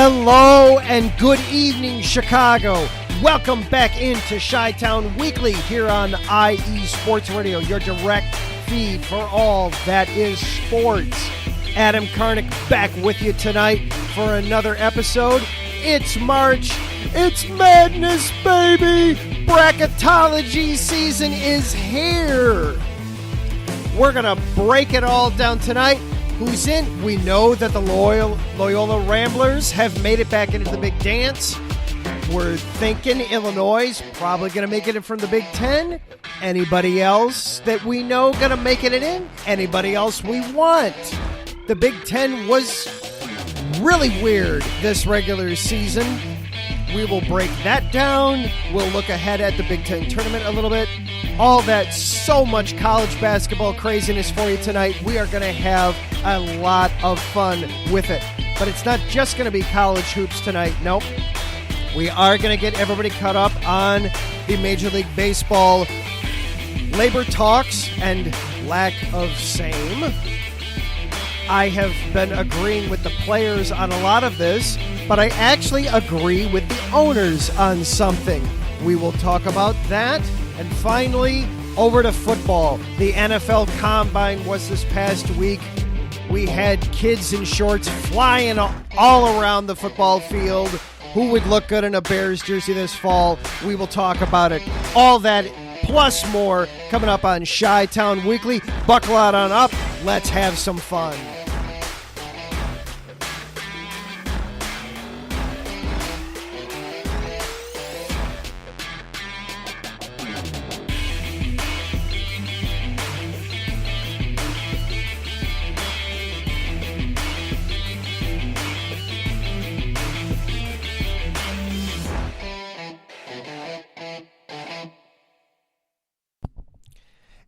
Hello and good evening, Chicago. Welcome back into Chi-Town Weekly here on IE Sports Radio, your direct feed for all that is sports. Adam Karnick back with you tonight for another episode. It's March. It's madness, baby. Bracketology season is here. We're going to break it all down tonight. Who's in? We know that the Loyola Ramblers have made it back into the big dance. We're thinking Illinois is probably going to make it in from the Big Ten. Anybody else that we know going to make it in? Anybody else we want? The Big Ten was really weird this regular season. We will break that down. We'll look ahead at the Big Ten tournament a little bit. All that, so much college basketball craziness for you tonight. We are going to have a lot of fun with it. But it's not just going to be college hoops tonight. Nope. We are going to get everybody caught up on the Major League Baseball labor talks and lack of same. I have been agreeing with the players on a lot of this, but I actually agree with the owners on something. We will talk about that. And finally, over to football. The NFL Combine was this past week. We had kids in shorts flying all around the football field. Who would look good in a Bears jersey this fall? We will talk about it. All that plus more coming up on Chi-Town Weekly. Buckle on up. Let's have some fun.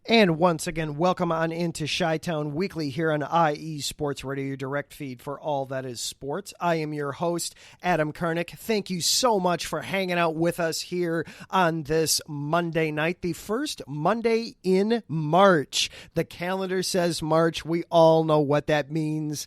And once again, welcome on into Chi-Town Weekly here on IE Sports Radio, your direct feed for all that is sports. I am your host, Adam Karnick. Thank you so much for hanging out with us here on this Monday night, the first Monday in March. The calendar says March. We all know what that means.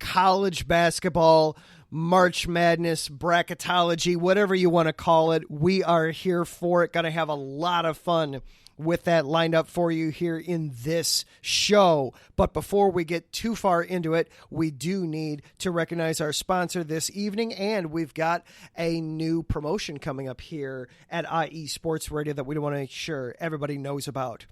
College basketball, March Madness, bracketology, whatever you want to call it. We are here for it. Going to have a lot of fun with that lined up for you here in this show. But before we get too far into it, we do need to recognize our sponsor this evening, and we've got a new promotion coming up here at IE Sports Radio that we want to make sure everybody knows about.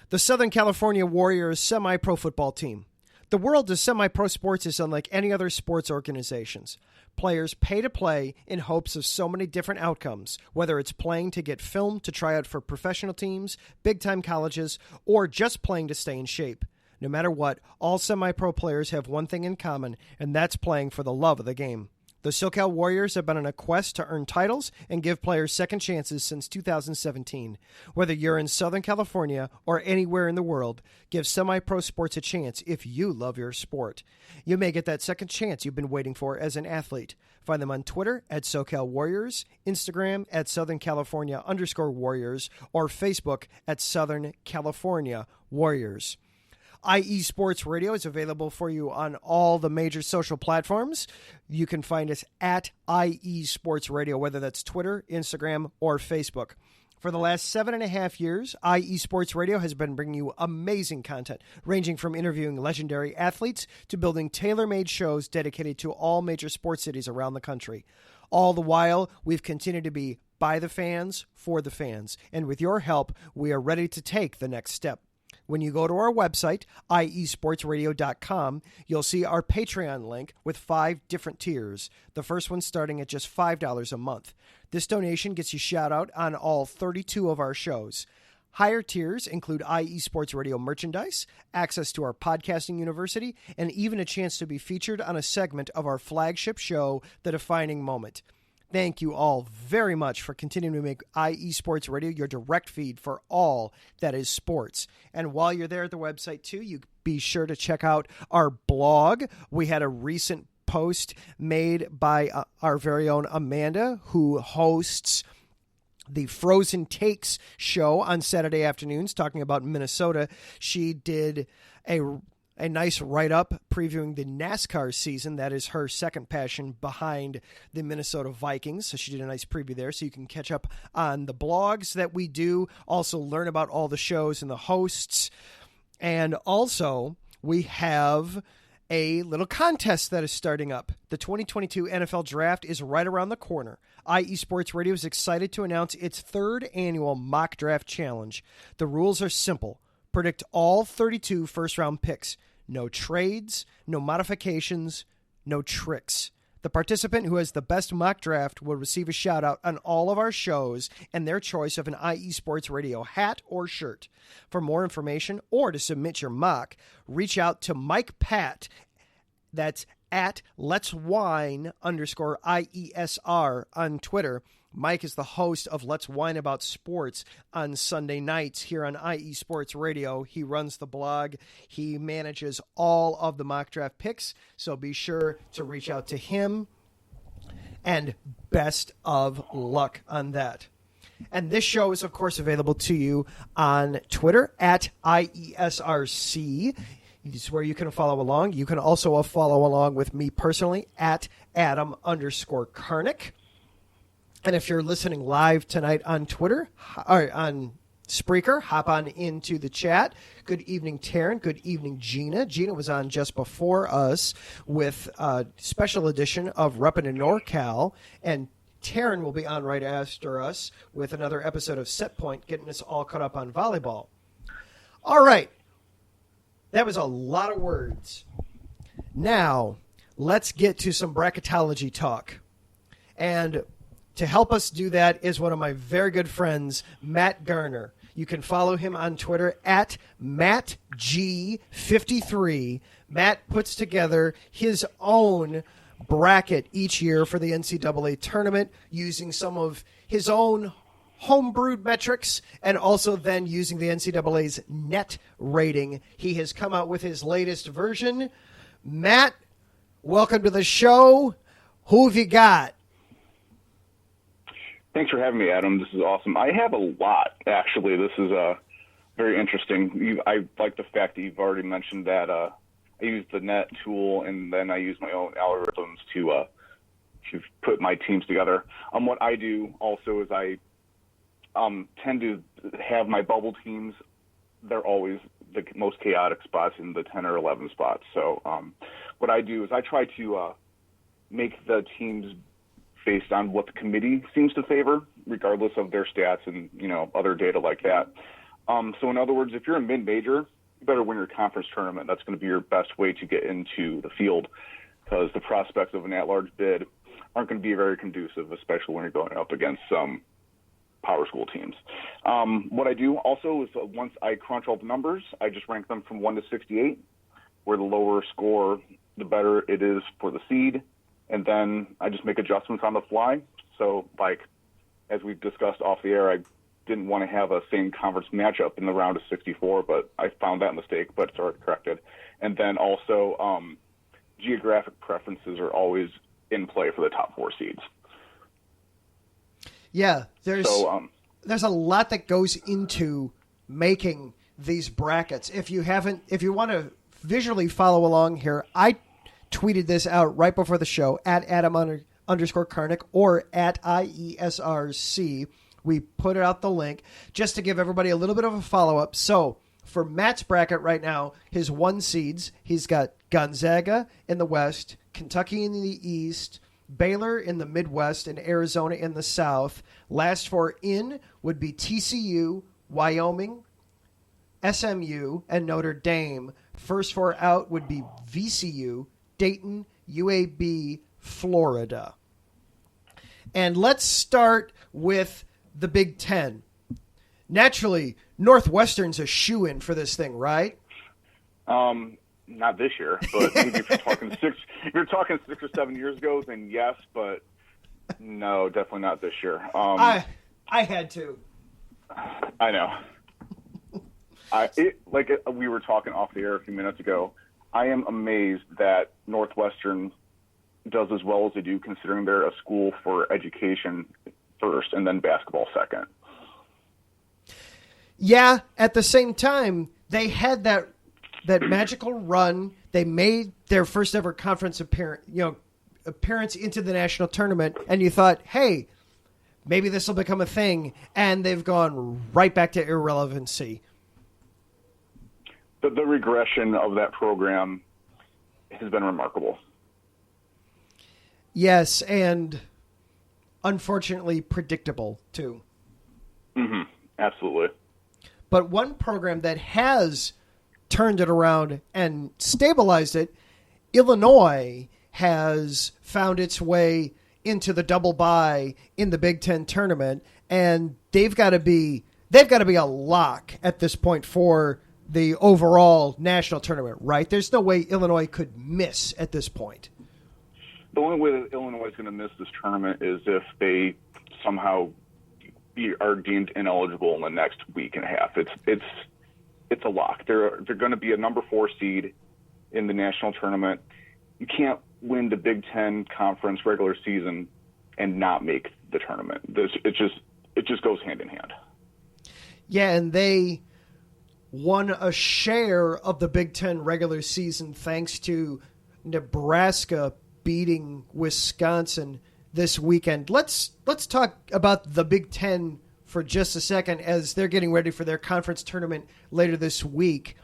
The Southern California Warriors semi-pro football team. The world of semi-pro sports is unlike any other sports organizations. Players pay to play in hopes of so many different outcomes, whether it's playing to get filmed to try out for professional teams, big-time colleges, or just playing to stay in shape. No matter what, all semi-pro players have one thing in common, and that's playing for the love of the game. The SoCal Warriors have been on a quest to earn titles and give players second chances since 2017. Whether you're in Southern California or anywhere in the world, give semi-pro sports a chance if you love your sport. You may get that second chance you've been waiting for as an athlete. Find them on Twitter at SoCal Warriors, Instagram at Southern California_Warriors, or Facebook at Southern California Warriors. IE Sports Radio is available for you on all the major social platforms. You can find us at IE Sports Radio, whether that's Twitter, Instagram, or Facebook. For the last 7.5 years, IE Sports Radio has been bringing you amazing content, ranging from interviewing legendary athletes to building tailor-made shows dedicated to all major sports cities around the country. All the while, we've continued to be by the fans, for the fans. And with your help, we are ready to take the next step. When you go to our website, iesportsradio.com, you'll see our Patreon link with 5 different tiers, the first one starting at just $5 a month. This donation gets you shout out on all 32 of our shows. Higher tiers include IE Sports Radio merchandise, access to our podcasting university, and even a chance to be featured on a segment of our flagship show, The Defining Moment. Thank you all very much for continuing to make IE Sports Radio your direct feed for all that is sports. And while you're there at the website, too, you be sure to check out our blog. We had a recent post made by our very own Amanda, who hosts the Frozen Takes show on Saturday afternoons talking about Minnesota. She did a a nice write-up previewing the NASCAR season. That is her second passion behind the Minnesota Vikings. So she did a nice preview there. So you can catch up on the blogs that we do, also learn about all the shows and the hosts. And also we have a little contest that is starting up. The 2022 NFL Draft is right around the corner. IE Sports Radio is excited to announce its third annual mock draft challenge. The rules are simple. Predict all 32 first-round picks. No trades, no modifications, no tricks. The participant who has the best mock draft will receive a shout-out on all of our shows and their choice of an IE Sports Radio hat or shirt. For more information or to submit your mock, reach out to Mike Pat. That's at Let's Wine _IESR on Twitter. Mike is the host of Let's Whine About Sports on Sunday nights here on IE Sports Radio. He runs the blog. He manages all of the mock draft picks, so be sure to reach out to him. And best of luck on that. And this show is, of course, available to you on Twitter at IESRC. It's where you can follow along. You can also follow along with me personally at Adam_Karnick. And if you're listening live tonight on Twitter or on Spreaker, hop on into the chat. Good evening, Taryn. Good evening, Gina. Gina was on just before us with a special edition of Reppin' in NorCal. And Taryn will be on right after us with another episode of Set Point, getting us all caught up on volleyball. All right. That was a lot of words. Now, let's get to some bracketology talk. And to help us do that is one of my very good friends, Matt Garner. You can follow him on Twitter at MattG53. Matt puts together his own bracket each year for the NCAA tournament using some of his own homebrewed metrics and also then using the NCAA's net rating. He has come out with his latest version. Matt, welcome to the show. Who have you got? Thanks for having me, Adam. This is awesome. I have a lot, actually. This is very interesting. I like the fact that you've already mentioned that I use the net tool and then I use my own algorithms to put my teams together. What I do also is I tend to have my bubble teams. They're always the most chaotic spots in the 10 or 11 spots. So what I do is I try to make the teams based on what the committee seems to favor, regardless of their stats and, other data like that. So in other words, if you're a mid-major, you better win your conference tournament. That's going to be your best way to get into the field because the prospects of an at-large bid aren't going to be very conducive, especially when you're going up against some power school teams. What I do also is once I crunch all the numbers, I just rank them from 1 to 68, where the lower score, the better it is for the seed. And then I just make adjustments on the fly. So, as we've discussed off the air, I didn't want to have a same conference matchup in the round of 64, but I found that mistake, but it's already corrected. And then also geographic preferences are always in play for the top 4 seeds. Yeah, there's a lot that goes into making these brackets. If you want to visually follow along here, I tweeted this out right before the show at Adam_Karnick or at IESRC. We put out the link just to give everybody a little bit of a follow-up. So for Matt's bracket right now, his 1 seeds, he's got Gonzaga in the West, Kentucky in the East, Baylor in the Midwest, and Arizona in the South. Last 4 in would be TCU, Wyoming, SMU, and Notre Dame. First 4 out would be VCU, Dayton, UAB, Florida. And let's start with the Big Ten. Naturally, Northwestern's a shoo-in for this thing, right? Not this year, but maybe if you're talking 6 or 7 years ago, then yes, but no, definitely not this year. I had to. I know. We were talking off the air a few minutes ago. I am amazed that Northwestern does as well as they do, considering they're a school for education first and then basketball second. Yeah, at the same time, they had that that magical run. They made their first ever conference appearance into the national tournament, and you thought, hey, maybe this will become a thing, and they've gone right back to irrelevancy. The regression of that program has been remarkable. Yes, and unfortunately predictable, too. Mm-hmm. Absolutely. But one program that has turned it around and stabilized it, Illinois has found its way into the double bye in the Big Ten tournament, and they've got to be a lock at this point for the overall national tournament, right? There's no way Illinois could miss at this point. The only way that Illinois is going to miss this tournament is if they somehow are deemed ineligible in the next week and a half. It's a lock. They're going to be a number 4 seed in the national tournament. You can't win the Big Ten conference regular season and not make the tournament. It just goes hand in hand. Yeah, and they won a share of the Big Ten regular season thanks to Nebraska beating Wisconsin this weekend. Let's talk about the Big Ten for just a second as they're getting ready for their conference tournament later this week.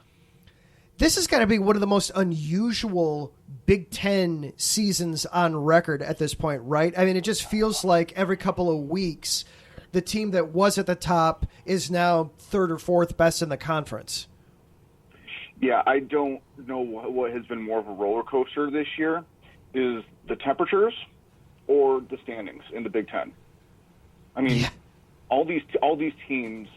This has got to be one of the most unusual Big Ten seasons on record at this point, right? I mean, it just feels like every couple of weeks, the team that was at the top is now 3rd or 4th best in the conference. Yeah, I don't know what has been more of a roller coaster this year is the temperatures or the standings in the Big Ten. I mean, all these teams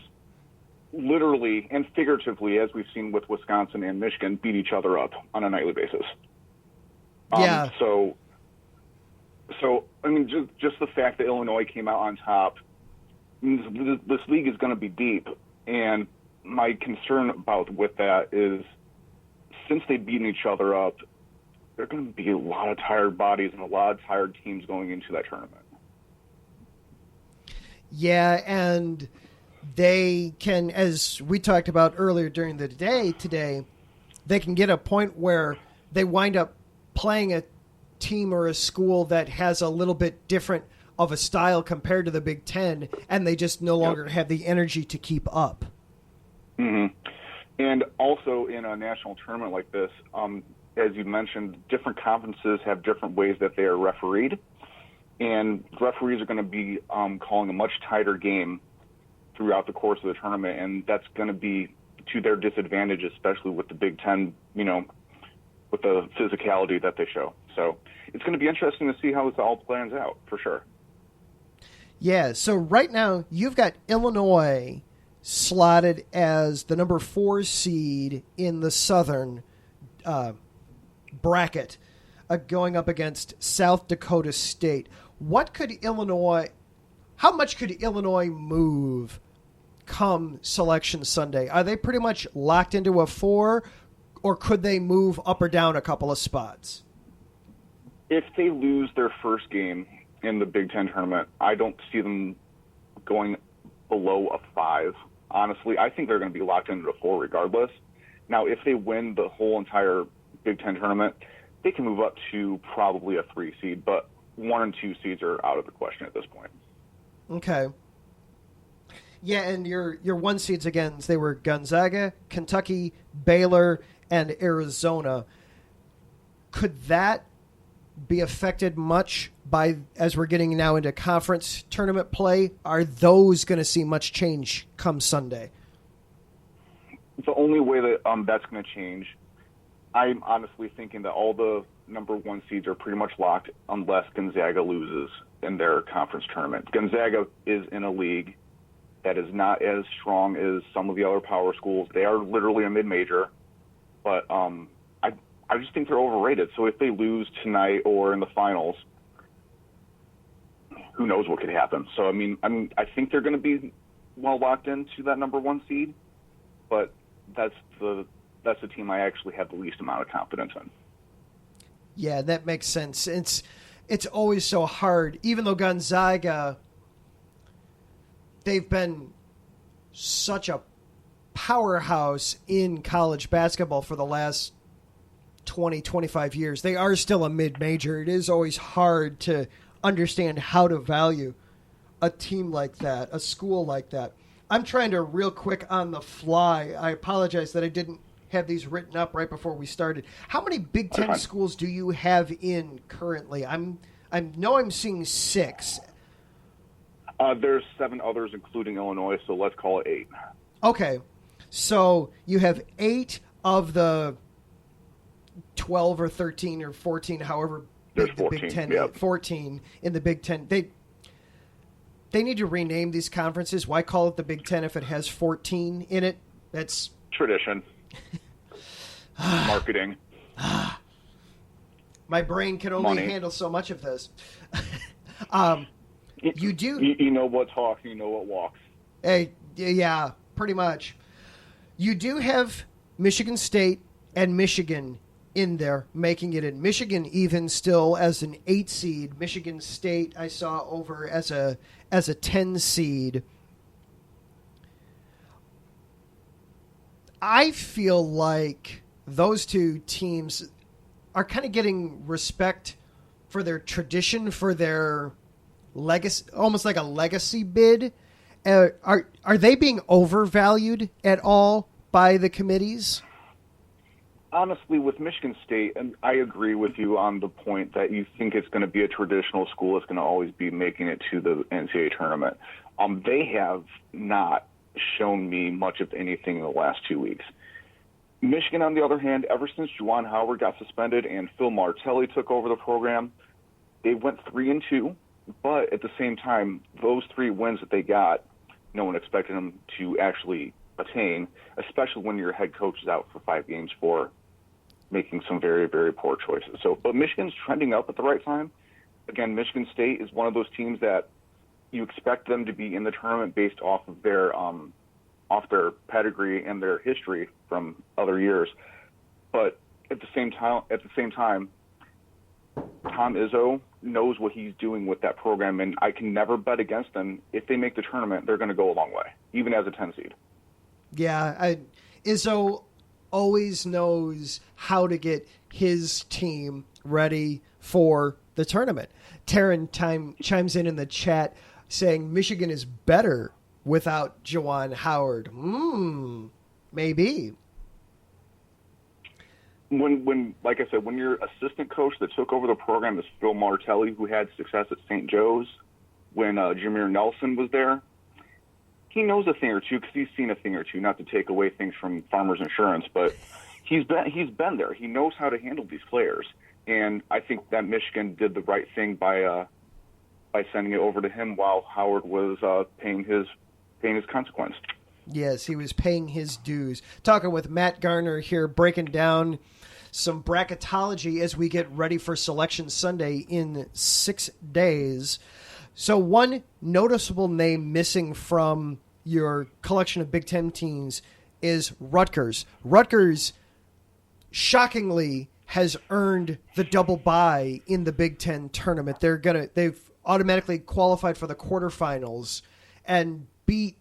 literally and figuratively, as we've seen with Wisconsin and Michigan, beat each other up on a nightly basis. So I mean, just the fact that Illinois came out on top, means this league is going to be deep. And my concern with that is, since they've beaten each other up, there are going to be a lot of tired bodies and a lot of tired teams going into that tournament. Yeah, and they can, as we talked about earlier during the day today, they can get a point where they wind up playing a team or a school that has a little bit different of a style compared to the Big Ten, and they just no longer have the energy to keep up. Mm-hmm. And also in a national tournament like this, as you mentioned, different conferences have different ways that they are refereed, and referees are going to be calling a much tighter game throughout the course of the tournament, and that's going to be to their disadvantage, especially with the Big Ten, with the physicality that they show. So it's going to be interesting to see how this all plans out, for sure. Yeah, so right now you've got Illinois slotted as the number 4 seed in the Southern bracket, going up against South Dakota State. How much could Illinois move come Selection Sunday? Are they pretty much locked into a 4, or could they move up or down a couple of spots? If they lose their first game in the Big Ten tournament, I don't see them going below a 5. Honestly, I think they're going to be locked into a 4 regardless. Now, if they win the whole entire Big Ten tournament, they can move up to probably a 3 seed, but 1 and 2 seeds are out of the question at this point. Okay. Yeah, and your 1 seeds again, they were Gonzaga, Kentucky, Baylor, and Arizona. Could that be affected much by, as we're getting now into conference tournament play? Are those going to see much change come Sunday? The only way that that's going to change, I'm honestly thinking that all the number 1 seeds are pretty much locked unless Gonzaga loses in their conference tournament. Gonzaga is in a league that is not as strong as some of the other power schools. They are literally a mid-major, but I just think they're overrated. So if they lose tonight or in the finals, who knows what could happen. So I think they're going to be well locked into that number 1 seed, but that's the team I actually have the least amount of confidence in. Yeah, that makes sense. It's always so hard, even though Gonzaga, they've been such a powerhouse in college basketball for the last 20, 25 years. They are still a mid-major. It is always hard to understand how to value a team like that, a school like that. I'm trying to real quick on the fly. I apologize that I didn't have these written up right before we started. How many Big Ten schools do you have in currently? I know I'm seeing 6. There's 7 others, including Illinois, so let's call it 8. Okay. So you have 8 of the 12 or 13 or 14, however big the Big Ten is. 14 in the Big Ten. They need to rename these conferences. Why call it the Big Ten if it has 14 in it? That's tradition. Marketing. My brain can only handle so much of this. You do. You know what talks, you know what walks. Yeah, pretty much. You do have Michigan State and Michigan in there, making it in. Michigan even still as an 8 seed. Michigan State I saw over as a 10 seed. I feel like those two teams are kind of getting respect for their tradition, for their legacy, almost like a legacy bid. Are they being overvalued at all by the committees? Honestly, with Michigan State, and I agree with you on the point that you think it's going to be a traditional school that's going to always be making it to the NCAA tournament. They have not shown me much of anything in the last 2 weeks. Michigan, on the other hand, ever since Juwan Howard got suspended and Phil Martelli took over the program, they went 3-2. But at the same time, those 3 wins that they got, no one expected them to actually attain, especially when your head coach is out for 5 games for making some very, very poor choices. But Michigan's trending up at the right time. Again, Michigan State is one of those teams that you expect them to be in the tournament based off of their pedigree and their history from other years. But at the same time, Tom Izzo knows what he's doing with that program, and I can never bet against them. If they make the tournament, they're going to go a long way, even as a 10 seed. Yeah, Izzo always knows how to get his team ready for the tournament. Taryn chimes in the chat saying Michigan is better without Juwan Howard. Maybe. When, like I said, when your assistant coach that took over the program is Phil Martelli, who had success at St. Joe's when Jameer Nelson was there, he knows a thing or two because he's seen a thing or two. Not to take away things from Farmers Insurance, but he's been there. He knows how to handle these players, and I think that Michigan did the right thing by sending it over to him while Howard was paying his consequence. Yes, he was paying his dues. Talking with Matt Garner here, breaking down some bracketology as we get ready for Selection Sunday in 6 days. So one noticeable name missing from your collection of Big Ten teams is Rutgers. Rutgers, shockingly, has earned the double bye in the Big Ten tournament. They've automatically qualified for the quarterfinals and beat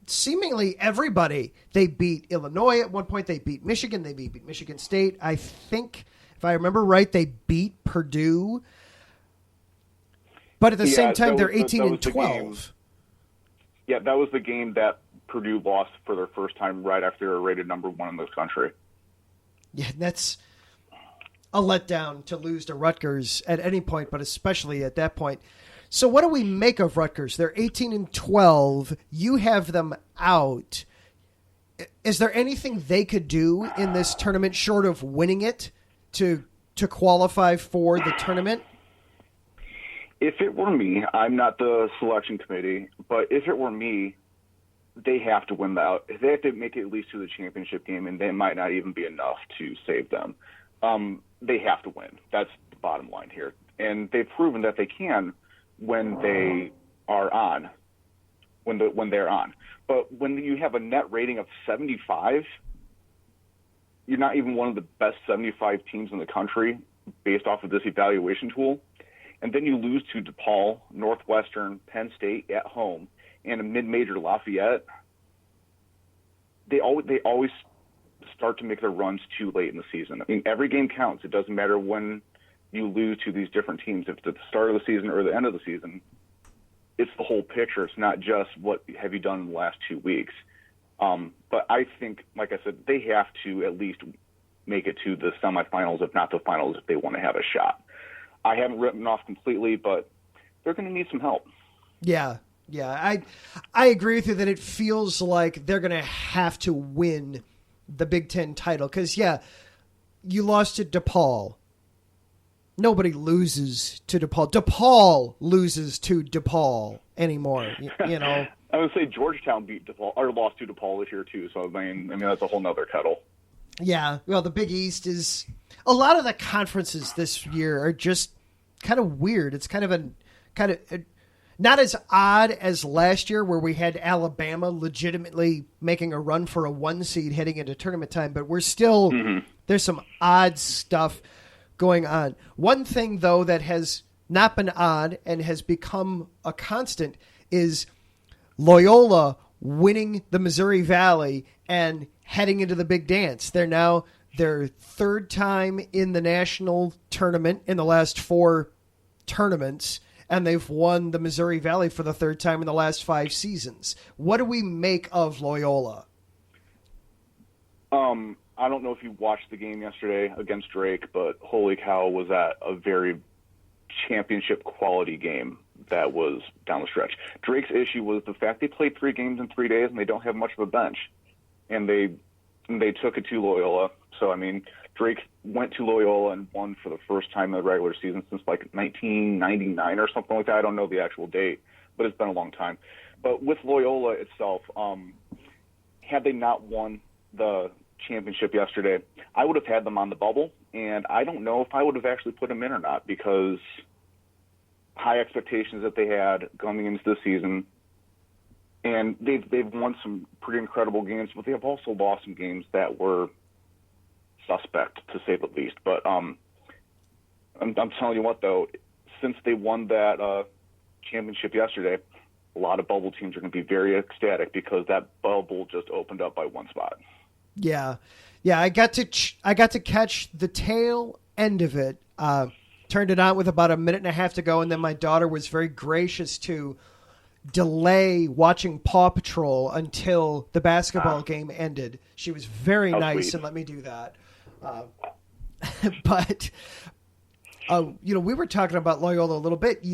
seemingly everybody. They beat Illinois at one point. They beat Michigan. They beat Michigan State. I think, if I remember right, they beat Purdue. But at the same time, they're 18-12. Yeah, that was the game that Purdue lost for their first time right after they were rated number 1 in this country. Yeah, that's a letdown to lose to Rutgers at any point, but especially at that point. So what do we make of Rutgers? They're 18-12. You have them out. Is there anything they could do in this tournament short of winning it to qualify for the tournament? If it were me, I'm not the selection committee, but if it were me, they have to win that. They have to make it at least to the championship game, and they might not even be enough to save them. They have to win. That's the bottom line here. And they've proven that they can when they are on, when they're on. But when you have a net rating of 75, you're not even one of the best 75 teams in the country based off of this evaluation tool. And then you lose to DePaul, Northwestern, Penn State at home, and a mid-major Lafayette. they always start to make their runs too late in the season. I mean, every game counts. It doesn't matter when you lose to these different teams. If it's at the start of the season or the end of the season, it's the whole picture. It's not just what have you done in the last 2 weeks. But I think, like I said, they have to at least make it to the semifinals, if not the finals, if they want to have a shot. I haven't written off completely, but they're going to need some help. Yeah. I agree with you that it feels like they're going to have to win the Big Ten title. Because, you lost to DePaul. Nobody loses to DePaul. DePaul loses to DePaul anymore, you know. I would say Georgetown beat DePaul or lost to DePaul this year too. So I mean that's a whole nother kettle. Yeah, well, the Big East is a lot of the conferences this year are just kind of weird. It's kind of not as odd as last year where we had Alabama legitimately making a run for a 1 seed heading into tournament time, but we're still there's some odd stuff going on. One thing though that has not been odd and has become a constant is Loyola winning the Missouri Valley and heading into the big dance. They're now their third time in the national tournament in the last 4 tournaments, and they've won the Missouri Valley for the third time in the last 5 seasons. What do we make of Loyola? I don't know if you watched the game yesterday against Drake, but holy cow, was that a very championship quality game that was down the stretch. Drake's issue was the fact they played 3 games in 3 days and they don't have much of a bench, and they took it to Loyola. So I mean, Drake went to Loyola and won for the first time in the regular season since like 1999 or something like that. I don't know the actual date, but it's been a long time. But with Loyola itself, had they not won the championship yesterday, I would have had them on the bubble, and I don't know if I would have actually put them in or not, because high expectations that they had going into the season, and they've won some pretty incredible games, but they have also lost some games that were suspect, to say the least. But I'm telling you what, though, since they won that championship yesterday, a lot of bubble teams are going to be very ecstatic because that bubble just opened up by 1 spot. Yeah. I got to catch the tail end of it. Turned it on with about a minute and a half to go, and then my daughter was very gracious to delay watching Paw Patrol until the basketball game ended. She was very nice and let me do that. But we were talking about Loyola a little bit.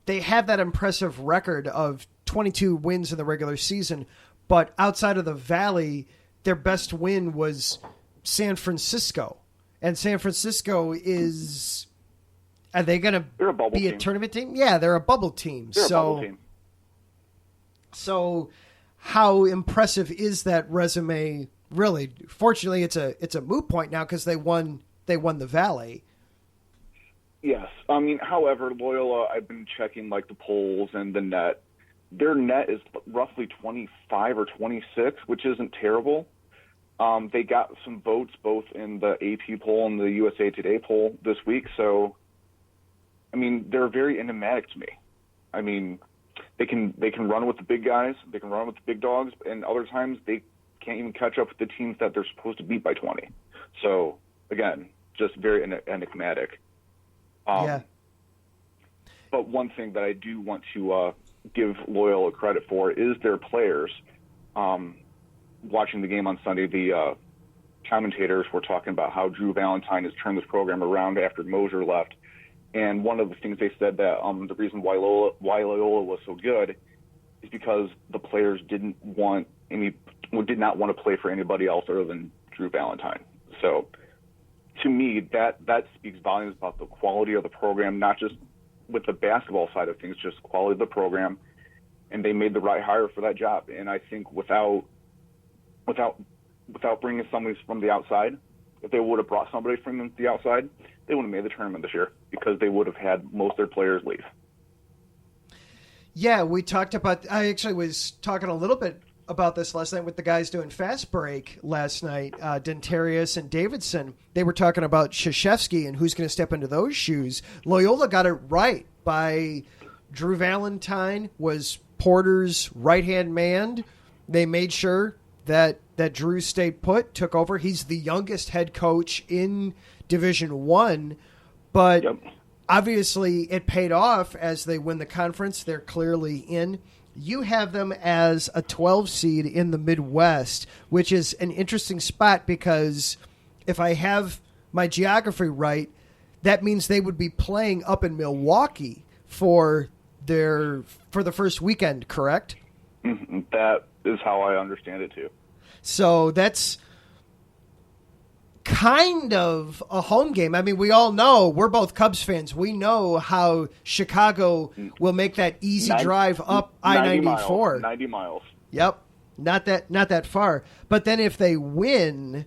They have that impressive record of 22 wins in the regular season, but outside of the Valley, their best win was San Francisco. And San Francisco is... Are they going to be a tournament team? Yeah, they're a bubble team. They're a bubble team. So how impressive is that resume, really? Fortunately, it's a moot point now because they won the Valley. Yes. I mean, however, Loyola, I've been checking like the polls and the net. Their net is roughly 25 or 26, which isn't terrible. They got some votes both in the AP poll and the USA Today poll this week. So, I mean, they're very enigmatic to me. I mean, they can run with the big guys, they can run with the big dogs, and other times they can't even catch up with the teams that they're supposed to beat by 20. So, again, just very enigmatic. Yeah. But one thing that I do want to give Loyola credit for is their players. Watching the game on Sunday, the commentators were talking about how Drew Valentine has turned this program around after Mosier left. And one of the things they said that the reason why Loyola was so good is because the players did not want to play for anybody else other than Drew Valentine. So to me, that speaks volumes about the quality of the program, not just with the basketball side of things, just quality of the program. And they made the right hire for that job. And I think without bringing somebody from the outside, if they would have brought somebody from the outside, they would have made the tournament this year because they would have had most of their players leave. Yeah, I actually was talking a little bit about this last night with the guys doing Fast Break last night, Dentarius and Davidson. They were talking about Krzyzewski and who's going to step into those shoes. Loyola got it right by Drew Valentine was Porter's right-hand man. They made sure that that Drew stayed put, took over. He's the youngest head coach in Division I, but obviously it paid off as they win the conference. They're clearly in. You have them as a 12 seed in the Midwest, which is an interesting spot because if I have my geography right, that means they would be playing up in Milwaukee for the first weekend, correct? That is how I understand it too. So that's kind of a home game. I mean, we all know, we're both Cubs fans. We know how Chicago will make that easy drive up I-94. 90 miles. Yep. Not that far. But then if they win,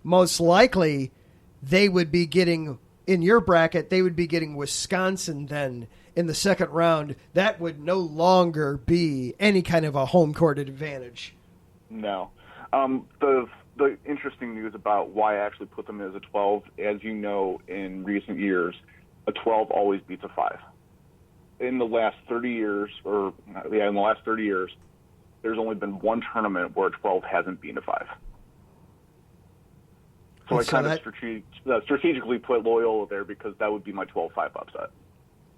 most likely they would be getting, in your bracket, they would be getting Wisconsin then in the second round. That would no longer be any kind of a home court advantage. No. The interesting news about why I actually put them as a 12, as you know, in recent years, a 12 always beats a 5. In the last 30 years, there's only been one tournament where a 12 hasn't beaten a 5. So I kind of strategically put Loyola there because that would be my 12-5 upset.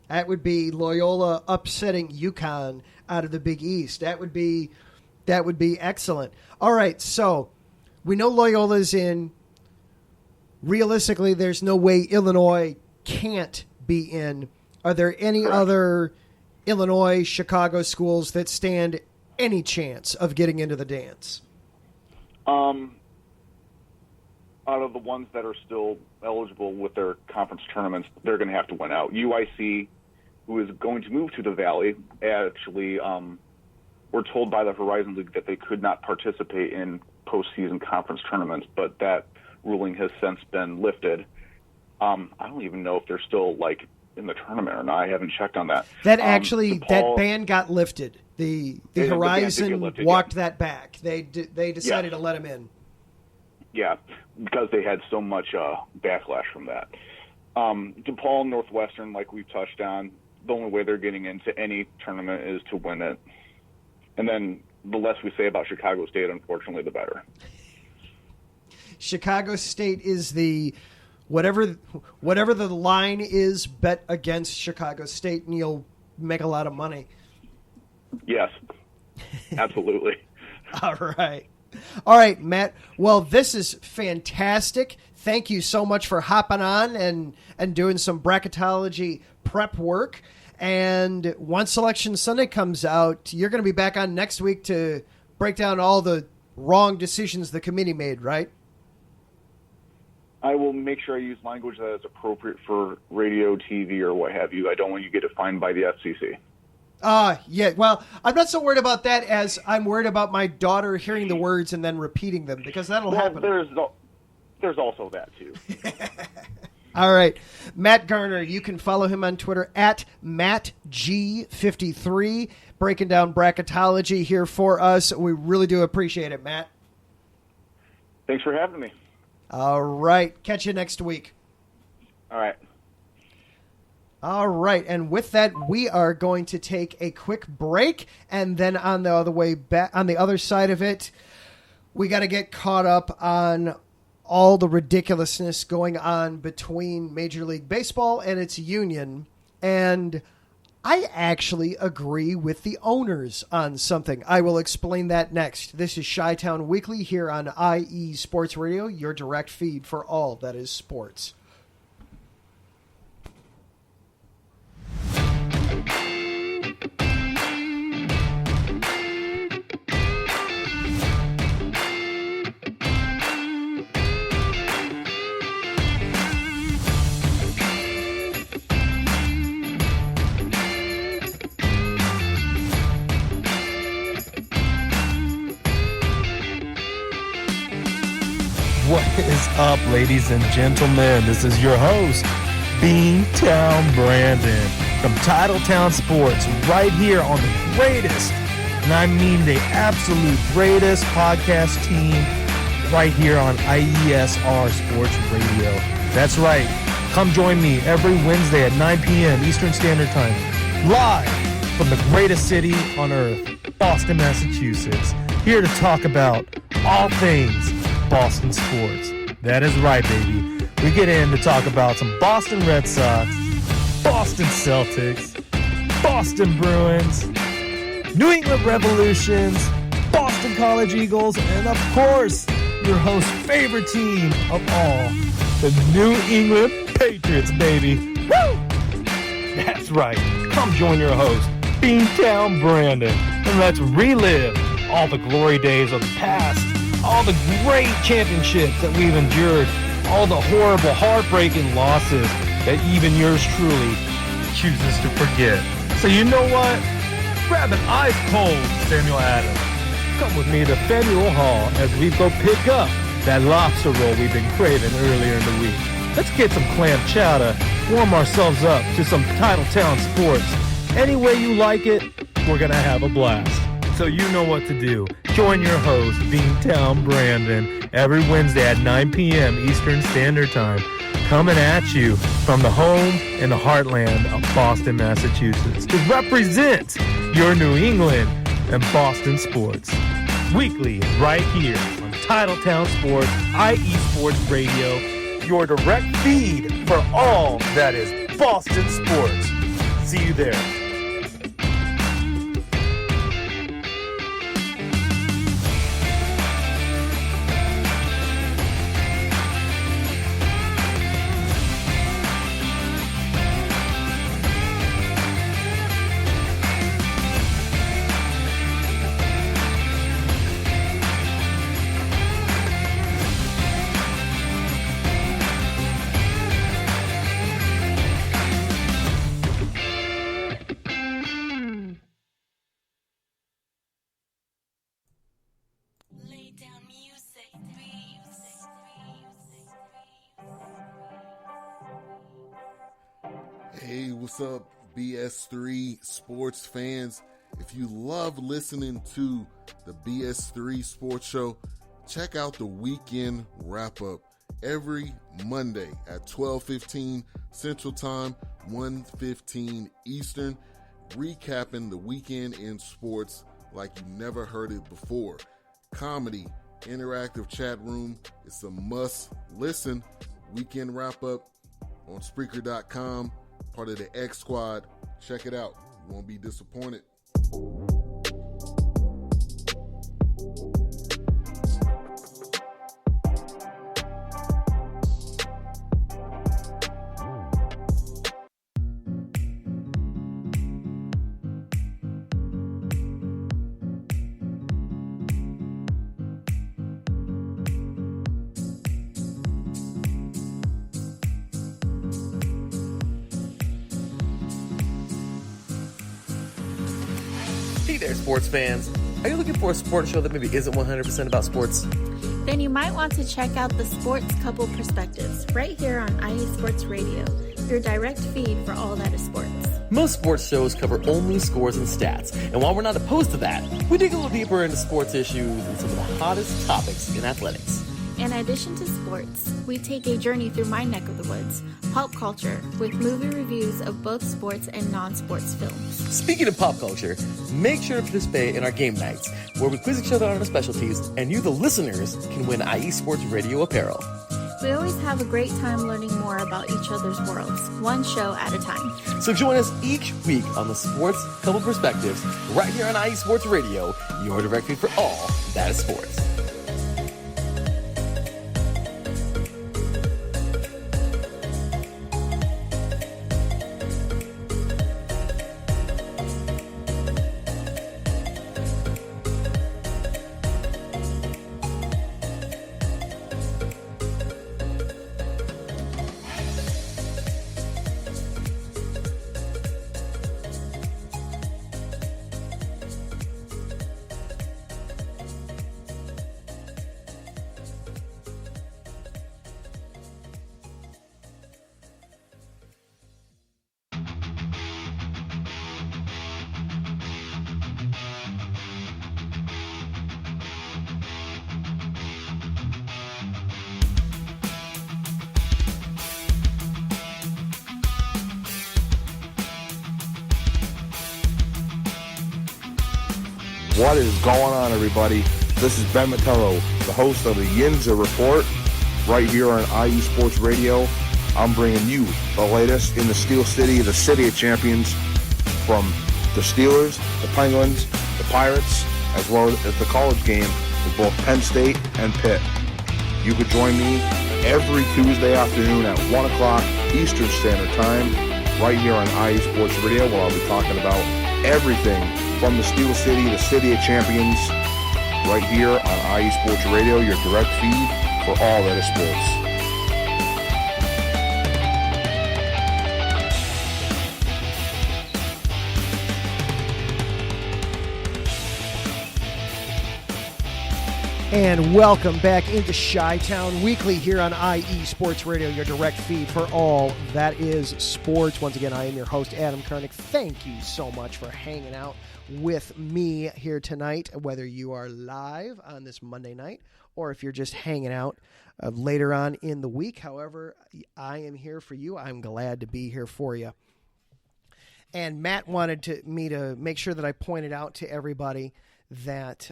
That would be Loyola upsetting UConn out of the Big East. That would be excellent. All right, so we know Loyola's in. Realistically, there's no way Illinois can't be in. Are there any other Illinois, Chicago schools that stand any chance of getting into the dance? Out of the ones that are still eligible with their conference tournaments, they're going to have to win out. UIC, who is going to move to the Valley, actually were told by the Horizon League that they could not participate in postseason conference tournaments, but that ruling has since been lifted. I don't even know if they're still in the tournament or not. I haven't checked on that. That that ban got lifted. The Horizon walked that back. They decided to let them in. Yeah, because they had so much backlash from that. DePaul Northwestern, like we've touched on, the only way they're getting into any tournament is to win it. And then the less we say about Chicago State, unfortunately, the better. Chicago State is the whatever the line is, bet against Chicago State, and you'll make a lot of money. Yes, absolutely. All right, Matt. Well, this is fantastic. Thank you so much for hopping on and doing some bracketology prep work. And once Selection Sunday comes out, you're going to be back on next week to break down all the wrong decisions the committee made, right? I will make sure I use language that is appropriate for radio, TV, or what have you. I don't want you to get fined by the FCC. Yeah. Well, I'm not so worried about that as I'm worried about my daughter hearing the words and then repeating them, because that'll happen. There's also that, too. All right. Matt Garner, you can follow him on Twitter at MattG53, breaking down bracketology here for us. We really do appreciate it, Matt. Thanks for having me. All right. Catch you next week. All right. All right, and with that, we are going to take a quick break, and then on the other way back, on the other side of it, we got to get caught up on all the ridiculousness going on between Major League Baseball and its union, and I actually agree with the owners on something. I will explain that next. This is Chi-Town Weekly here on IE Sports Radio, your direct feed for all that is sports. What is up, ladies and gentlemen? This is your host, Beantown Brandon from Titletown Sports, right here on the greatest, and I mean the absolute greatest podcast team right here on IESR Sports Radio. That's right. Come join me every Wednesday at 9 p.m. Eastern Standard Time, live from the greatest city on earth, Boston, Massachusetts, here to talk about all things Boston sports. That is right, baby. We get in to talk about some Boston Red Sox, Boston Celtics, Boston Bruins, New England Revolutions, Boston College Eagles, and of course, your host's favorite team of all, the New England Patriots, baby. Woo! That's right. Come join your host, Beantown Brandon, and let's relive all the glory days of the past, all the great championships that we've endured, all the horrible, heartbreaking losses that even yours truly chooses to forget. So you know what? Grab an ice cold Samuel Adams. Come with me to Faneuil Hall as we go pick up that lobster roll we've been craving earlier in the week. Let's get some clam chowder, warm ourselves up to some Titletown sports. Any way you like it, we're going to have a blast. So you know what to do. Join your host, Beantown Brandon, every Wednesday at 9 p.m. Eastern Standard Time, coming at you from the home and the heartland of Boston, Massachusetts, to represent your New England and Boston sports. Weekly, right here on Titletown Sports, IE Sports Radio, your direct feed for all that is Boston sports. See you there. Hey, what's up, BS3 sports fans? If you love listening to the BS3 Sports Show, check out the weekend wrap-up every Monday at 12:15 Central Time, 1:15 Eastern, recapping the weekend in sports like you never heard it before. Comedy, interactive chat room, it's a must-listen. Weekend wrap-up on Spreaker.com. Part of the X Squad. Check it out. You won't be disappointed. Hey there, sports fans. Are you looking for a sports show that maybe isn't 100% about sports? Then you might want to check out the Sports Couple Perspectives right here on IE Sports Radio, your direct feed for all that is sports. Most sports shows cover only scores and stats, and while we're not opposed to that, we dig a little deeper into sports issues and some of the hottest topics in athletics. In addition to sports, we take a journey through my neck of the woods, pop culture, with movie reviews of both sports and non-sports films. Speaking of pop culture, make sure to participate in our game nights, where we quiz each other on our specialties, and you, the listeners, can win IE Sports Radio apparel. We always have a great time learning more about each other's worlds, one show at a time. So join us each week on the Sports Couple Perspectives, right here on IE Sports Radio, your direct feed for all that is sports. What is going on, everybody? This is Ben Metello, the host of the Yinza Report, right here on IE Sports Radio. I'm bringing you the latest in the Steel City, the City of Champions, from the Steelers, the Penguins, the Pirates, as well as the college game with both Penn State and Pitt. You could join me every Tuesday afternoon at 1 o'clock Eastern Standard Time, right here on IE Sports Radio, where I'll be talking about everything from the Steel City, the City of Champions, right here on IE Sports Radio, your direct feed for all that is sports. And welcome back into Chi-Town Weekly here on IE Sports Radio, your direct feed for all that is sports. Once again, I am your host, Adam Kernick. Thank you so much for hanging out with me here tonight, whether you are live on this Monday night or if you're just hanging out later on in the week. However, I am here for you. I'm glad to be here for you. And Matt wanted me to make sure that I pointed out to everybody that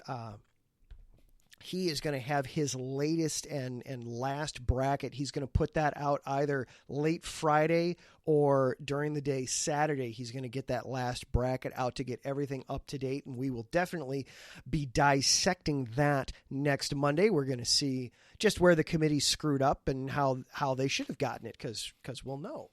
he is going to have his latest and last bracket. He's going to put that out either late Friday or during the day Saturday. He's going to get that last bracket out to get everything up to date, and we will definitely be dissecting that next Monday. We're going to see just where the committee screwed up and how they should have gotten it, because we'll know.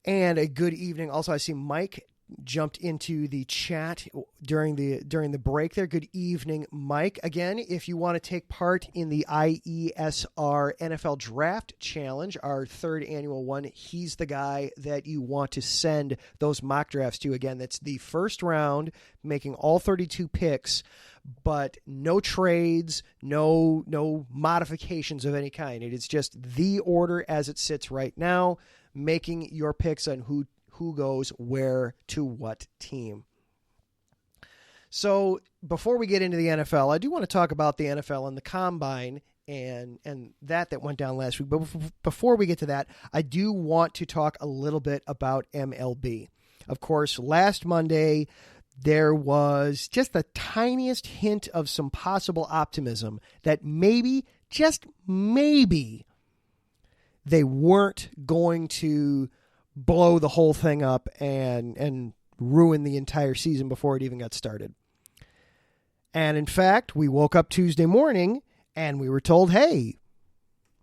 And a good evening. Also, I see Mike jumped into the chat during the break there. Good evening, Mike. Again, if you want to take part in the IESR NFL Draft Challenge, our third annual one, he's the guy that you want to send those mock drafts to. Again, that's the first round, making all 32 picks, but no trades, no modifications of any kind. It is just the order as it sits right now, making your picks on who goes where to what team. So before we get into the NFL, I do want to talk about the NFL and the Combine and that went down last week. But before we get to that, I do want to talk a little bit about MLB. Of course, last Monday, there was just the tiniest hint of some possible optimism that maybe, just maybe, they weren't going to blow the whole thing up and ruin the entire season before it even got started. And in fact, we woke up Tuesday morning and we were told, hey,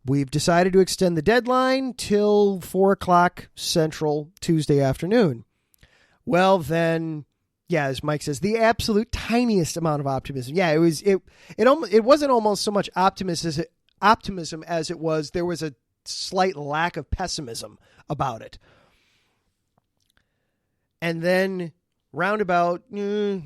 we've decided to extend the deadline till 4 o'clock Central Tuesday afternoon. Well, then, yeah, as Mike says, the absolute tiniest amount of optimism. Yeah, it wasn't almost so much optimism as it was, there was a slight lack of pessimism about it. And then roundabout, I don't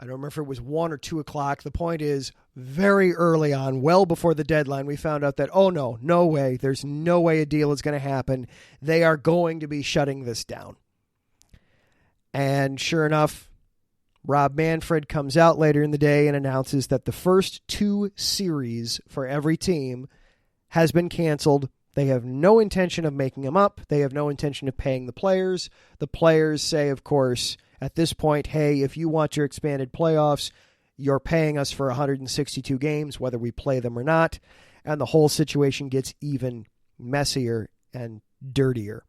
remember if it was 1 or 2 o'clock. The point is, very early on, well before the deadline, we found out that, oh no way. There's no way a deal is going to happen. They are going to be shutting this down. And sure enough, Rob Manfred comes out later in the day and announces that the first 2 series for every team has been canceled. They have no intention of making them up. They have no intention of paying the players. The players say, of course, at this point, hey, if you want your expanded playoffs, you're paying us for 162 games, whether we play them or not. And the whole situation gets even messier and dirtier.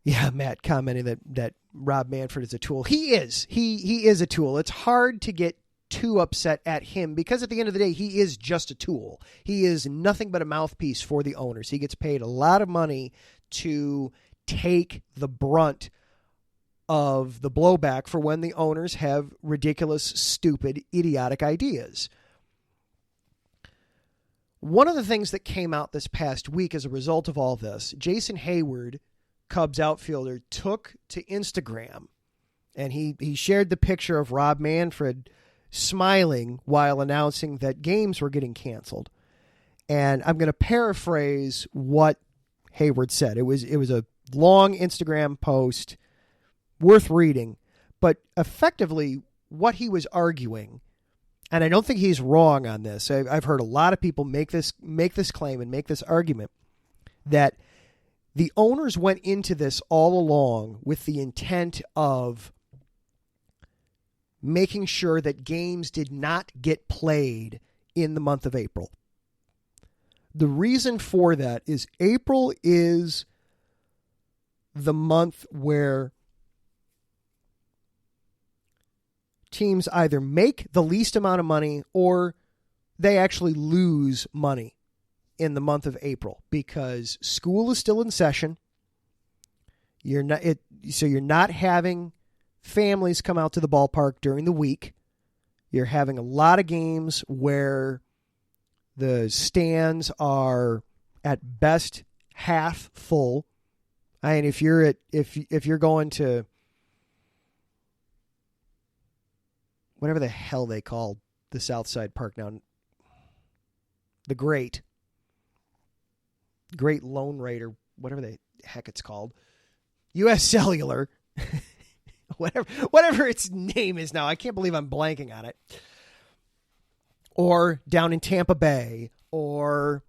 Yeah, Matt commenting that Rob Manfred is a tool. He is. He is a tool. It's hard to get too upset at him because at the end of the day, he is just a tool. He is nothing but a mouthpiece for the owners. He gets paid a lot of money to take the brunt of the blowback for when the owners have ridiculous, stupid, idiotic ideas. One of the things that came out this past week as a result of all this, Jason Hayward, Cubs outfielder, took to Instagram and he shared the picture of Rob Manfred smiling while announcing that games were getting canceled. And I'm going to paraphrase what Hayward said. It was a long Instagram post worth reading, but effectively what he was arguing, and I don't think he's wrong on this. I've heard a lot of people make this claim and make this argument that The owners went into this all along with the intent of making sure that games did not get played in the month of April. The reason for that is April is the month where teams either make the least amount of money or they actually lose money in the month of April because school is still in session. So you're not having families come out to the ballpark during the week. You're having a lot of games where the stands are at best half full. I mean, if you're going to whatever the hell they call the South Side Park now, the Great Lone Raider, whatever the heck it's called, U.S. Cellular, whatever its name is now. I can't believe I'm blanking on it. Or down in Tampa Bay, or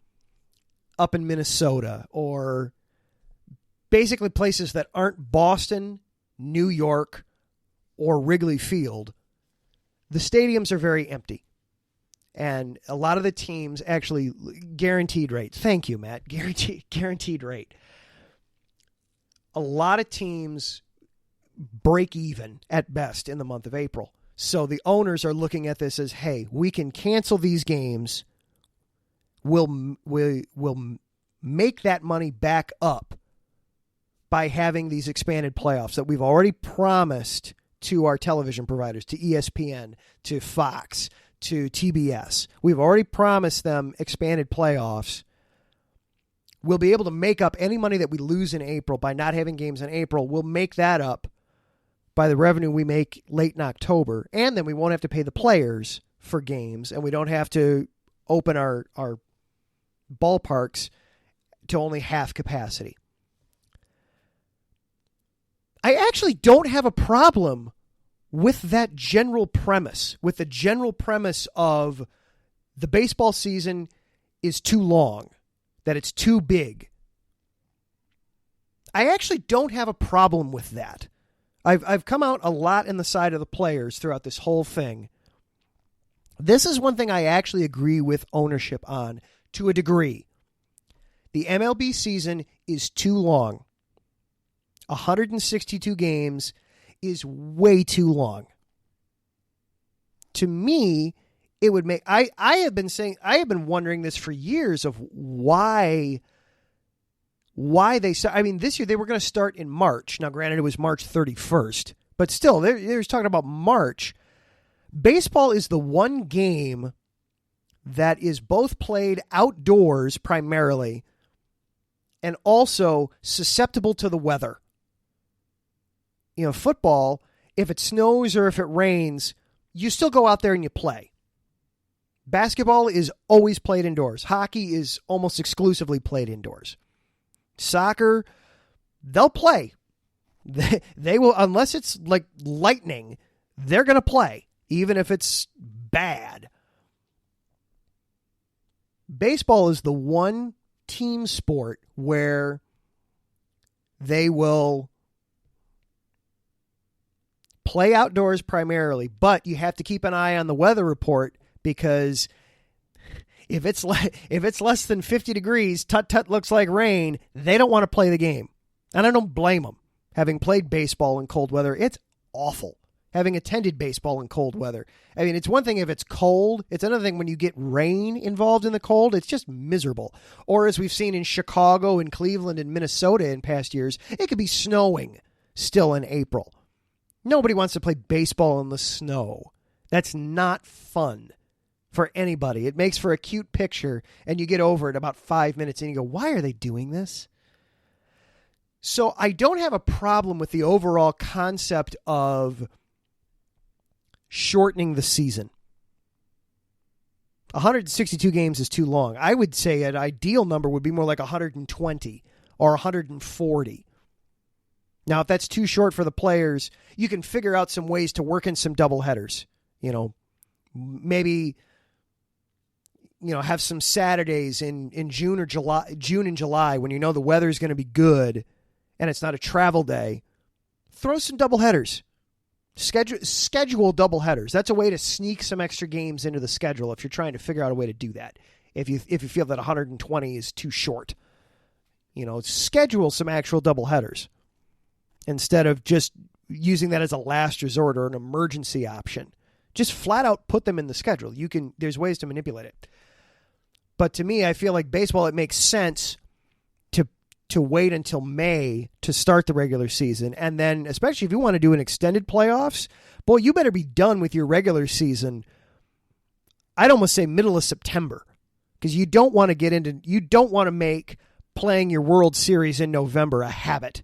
up in Minnesota, or basically places that aren't Boston, New York, or Wrigley Field. The stadiums are very empty. And a lot of the teams actually guaranteed rate. Thank you, Matt. Guaranteed rate. A lot of teams break even at best in the month of April. So the owners are looking at this as, hey, we can cancel these games. We'll make that money back up by having these expanded playoffs that we've already promised to our television providers, to ESPN, to Fox, to TBS. We've already promised them expanded playoffs. We'll be able to make up any money that we lose in April by not having games in April. We'll make that up by the revenue we make late in October. And then we won't have to pay the players for games, and we don't have to open our ballparks to only half capacity. I actually don't have a problem with that general premise, with the general premise of the baseball season is too long, that it's too big. I actually don't have a problem with that. I've come out a lot in the side of the players throughout this whole thing. This is one thing I actually agree with ownership on to a degree. The MLB season is too long. 162 games is way too long. To me, it would make I have been wondering this for years of why they start. I mean, this year they were going to start in March. Now, granted, it was March 31st, but still, they're talking about March. Baseball is the one game that is both played outdoors primarily and also susceptible to the weather. You know, football, if it snows or if it rains, you still go out there and you play. Basketball is always played indoors. Hockey is almost exclusively played indoors. Soccer, they'll play. They will, unless it's like lightning, they're going to play, even if it's bad. Baseball is the one team sport where they will play outdoors primarily, but you have to keep an eye on the weather report because if it's less than 50 degrees, tut looks like rain, they don't want to play the game. And I don't blame them. Having played baseball in cold weather, it's awful. Having attended baseball in cold weather. I mean, it's one thing if it's cold. It's another thing when you get rain involved in the cold. It's just miserable. Or as we've seen in Chicago and Cleveland and Minnesota in past years, it could be snowing still in April. Nobody wants to play baseball in the snow. That's not fun for anybody. It makes for a cute picture, and you get over it about 5 minutes, and you go, why are they doing this? So I don't have a problem with the overall concept of shortening the season. 162 games is too long. I would say an ideal number would be more like 120 or 140. Now, if that's too short for the players, you can figure out some ways to work in some doubleheaders. You know, maybe have some Saturdays in June and July when you know the weather's going to be good and it's not a travel day, throw some doubleheaders. Schedule doubleheaders. That's a way to sneak some extra games into the schedule if you're trying to figure out a way to do that. If you feel that 120 is too short, schedule some actual doubleheaders instead of just using that as a last resort or an emergency option. Just flat out put them in the schedule. There's ways to manipulate it. But to me, I feel like baseball, it makes sense to wait until May to start the regular season. And then, especially if you want to do an extended playoffs, boy, you better be done with your regular season. I'd almost say middle of September, because you don't want to make playing your World Series in November a habit.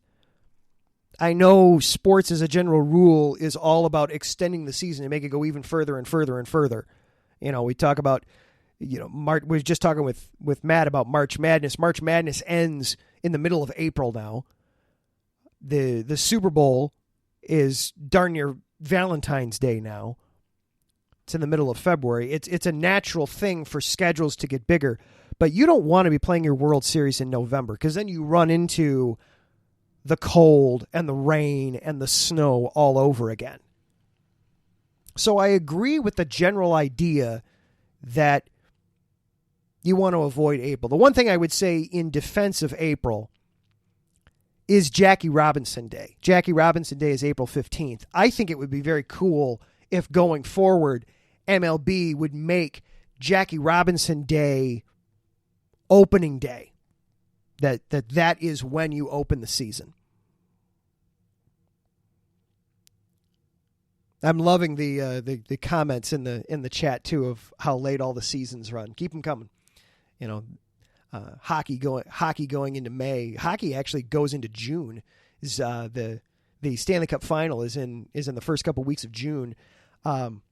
I know sports as a general rule is all about extending the season and make it go even further and further and further. We talk about, we were just talking with Matt about March Madness. March Madness ends in the middle of April now. The Super Bowl is darn near Valentine's Day now. It's in the middle of February. It's a natural thing for schedules to get bigger, but you don't want to be playing your World Series in November, because then you run into the cold and the rain and the snow all over again. So I agree with the general idea that you want to avoid April. The one thing I would say in defense of April is Jackie Robinson Day. Jackie Robinson Day is April 15th. I think it would be very cool if going forward, MLB would make Jackie Robinson Day opening day. That is when you open the season. I'm loving the comments in the chat too of how late all the seasons run. Keep them coming. Hockey going into May. Hockey actually goes into June. Is the Stanley Cup final is in the first couple weeks of June. I'm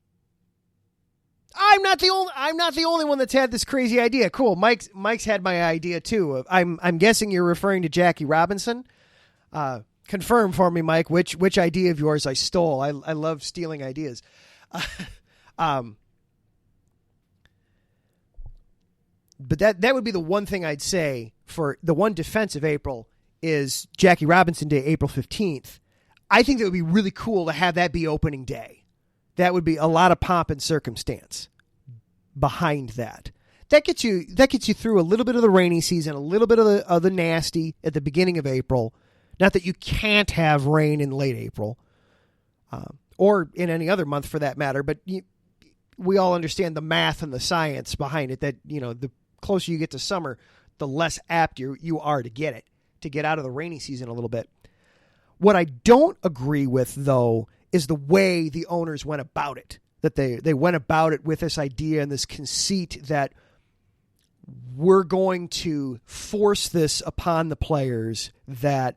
not the only one that's had this crazy idea. Cool. Mike's had my idea too. I'm guessing you're referring to Jackie Robinson. Confirm for me, Mike, which idea of yours I stole. I love stealing ideas. But that would be the one thing I'd say for the one defense of April is Jackie Robinson Day, April 15th. I think that would be really cool to have that be opening day. That would be a lot of pomp and circumstance behind that. That gets you through a little bit of the rainy season, a little bit of the nasty at the beginning of April. Not that you can't have rain in late April, or in any other month for that matter, but we all understand the math and the science behind it, that the closer you get to summer, the less apt you are to get out of the rainy season a little bit. What I don't agree with, though, is the way the owners went about it. That they went about it with this idea and this conceit that we're going to force this upon the players, that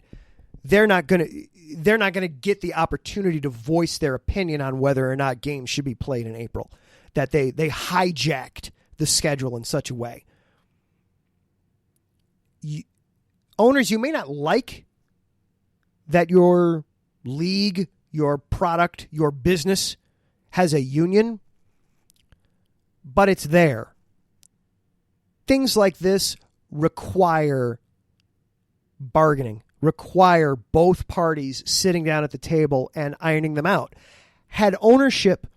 they're not going to get the opportunity to voice their opinion on whether or not games should be played in April. That they hijacked the schedule in such a way. Owners, you may not like that your league, your product, your business has a union, but it's there. Things like this require bargaining, require both parties sitting down at the table and ironing them out. Had ownership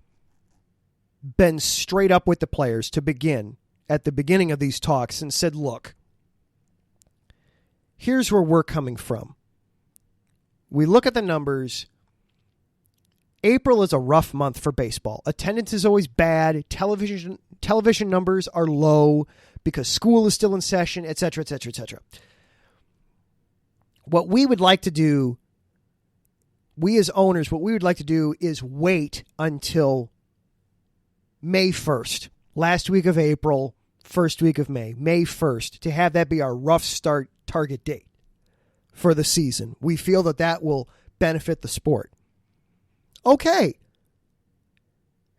been straight up with the players to begin, at the beginning of these talks, and said, look, here's where we're coming from. We look at the numbers. April is a rough month for baseball. Attendance is always bad. Television numbers are low because school is still in session, et cetera, et cetera, et cetera. What we would like to do, we as owners, what we would like to do is wait until May 1st, last week of April, first week of May 1st, to have that be our rough start target date for the season. We feel that will benefit the sport. Okay.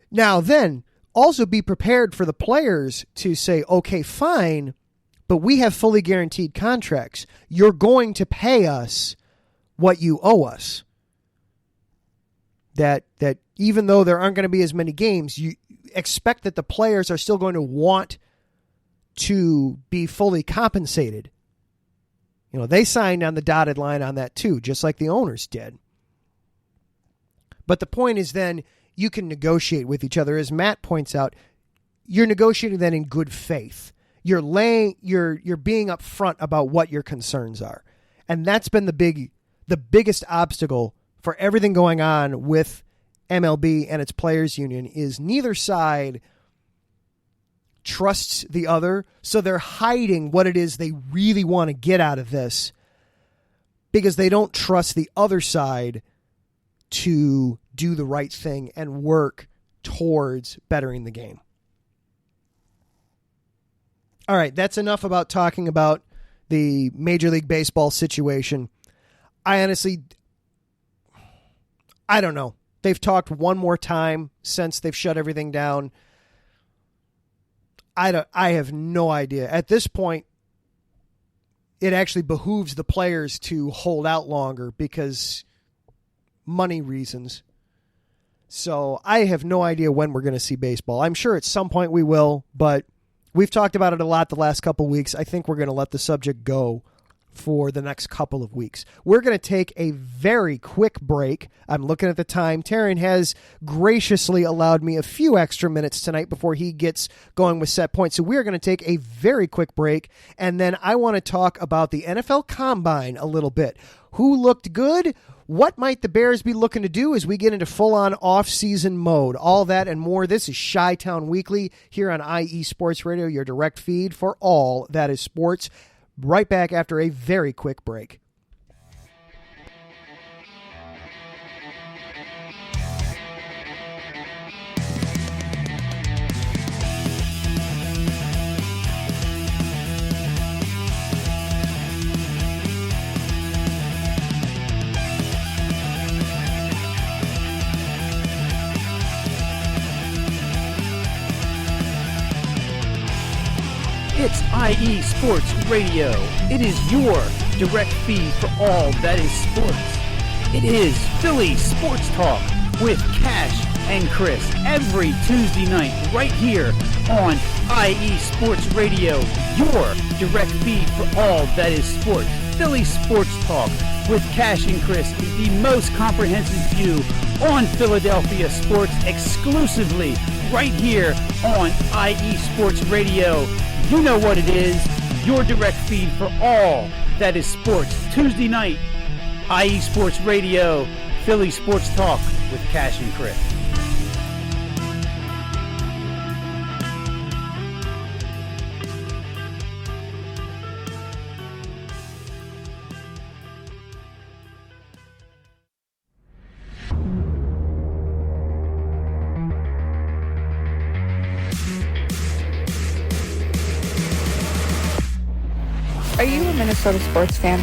Now then, also be prepared for the players to say, okay, fine, but we have fully guaranteed contracts. You're going to pay us what you owe us. That even though there aren't going to be as many games, you expect that the players are still going to want to be fully compensated. You know, they signed on the dotted line on that too, just like the owners did. But the point is then you can negotiate with each other. As Matt points out, you're negotiating then in good faith. You're being upfront about what your concerns are. And that's been the biggest obstacle for everything going on with MLB and its players union is neither side trusts the other, so they're hiding what it is they really want to get out of this because they don't trust the other side to do the right thing and work towards bettering the game. All right, that's enough about talking about the Major League Baseball situation. I don't know. They've talked one more time since they've shut everything down. I have no idea. At this point, it actually behooves the players to hold out longer because money reasons. So I have no idea when we're going to see baseball. I'm sure at some point we will, but we've talked about it a lot the last couple weeks. I think we're going to let the subject go for the next couple of weeks. We're going to take a very quick break. I'm looking at the time. Taryn has graciously allowed me a few extra minutes tonight before he gets going with set points. So we're going to take a very quick break, and then I want to talk about the NFL Combine a little bit. Who looked good? What might the Bears be looking to do as we get into full-on off-season mode? All that and more. This is Chi-Town Weekly here on IE Sports Radio, your direct feed for all that is sports. Right back after a very quick break. It's IE Sports Radio. It is your direct feed for all that is sports. It is Philly Sports Talk with Cash and Chris every Tuesday night right here on IE Sports Radio, your direct feed for all that is sports. Philly Sports Talk with Cash and Chris is the most comprehensive view on Philadelphia sports exclusively right here on IE Sports Radio. You know what it is, your direct feed for all that is sports. Tuesday night, IE Sports Radio, Philly Sports Talk with Cash and Chris. Are you a Minnesota sports fan?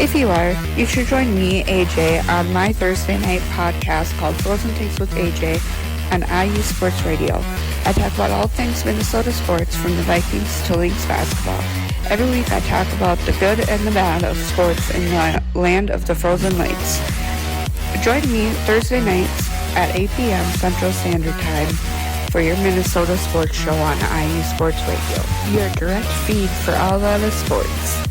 If you are, you should join me, AJ, on my Thursday night podcast called Frozen Takes with AJ on IU Sports Radio. I talk about all things Minnesota sports from the Vikings to Lynx basketball. Every week I talk about the good and the bad of sports in the land of the frozen lakes. Join me Thursday nights at 8 p.m. Central Standard Time for your Minnesota sports show on IU Sports Radio, your direct feed for all that is sports.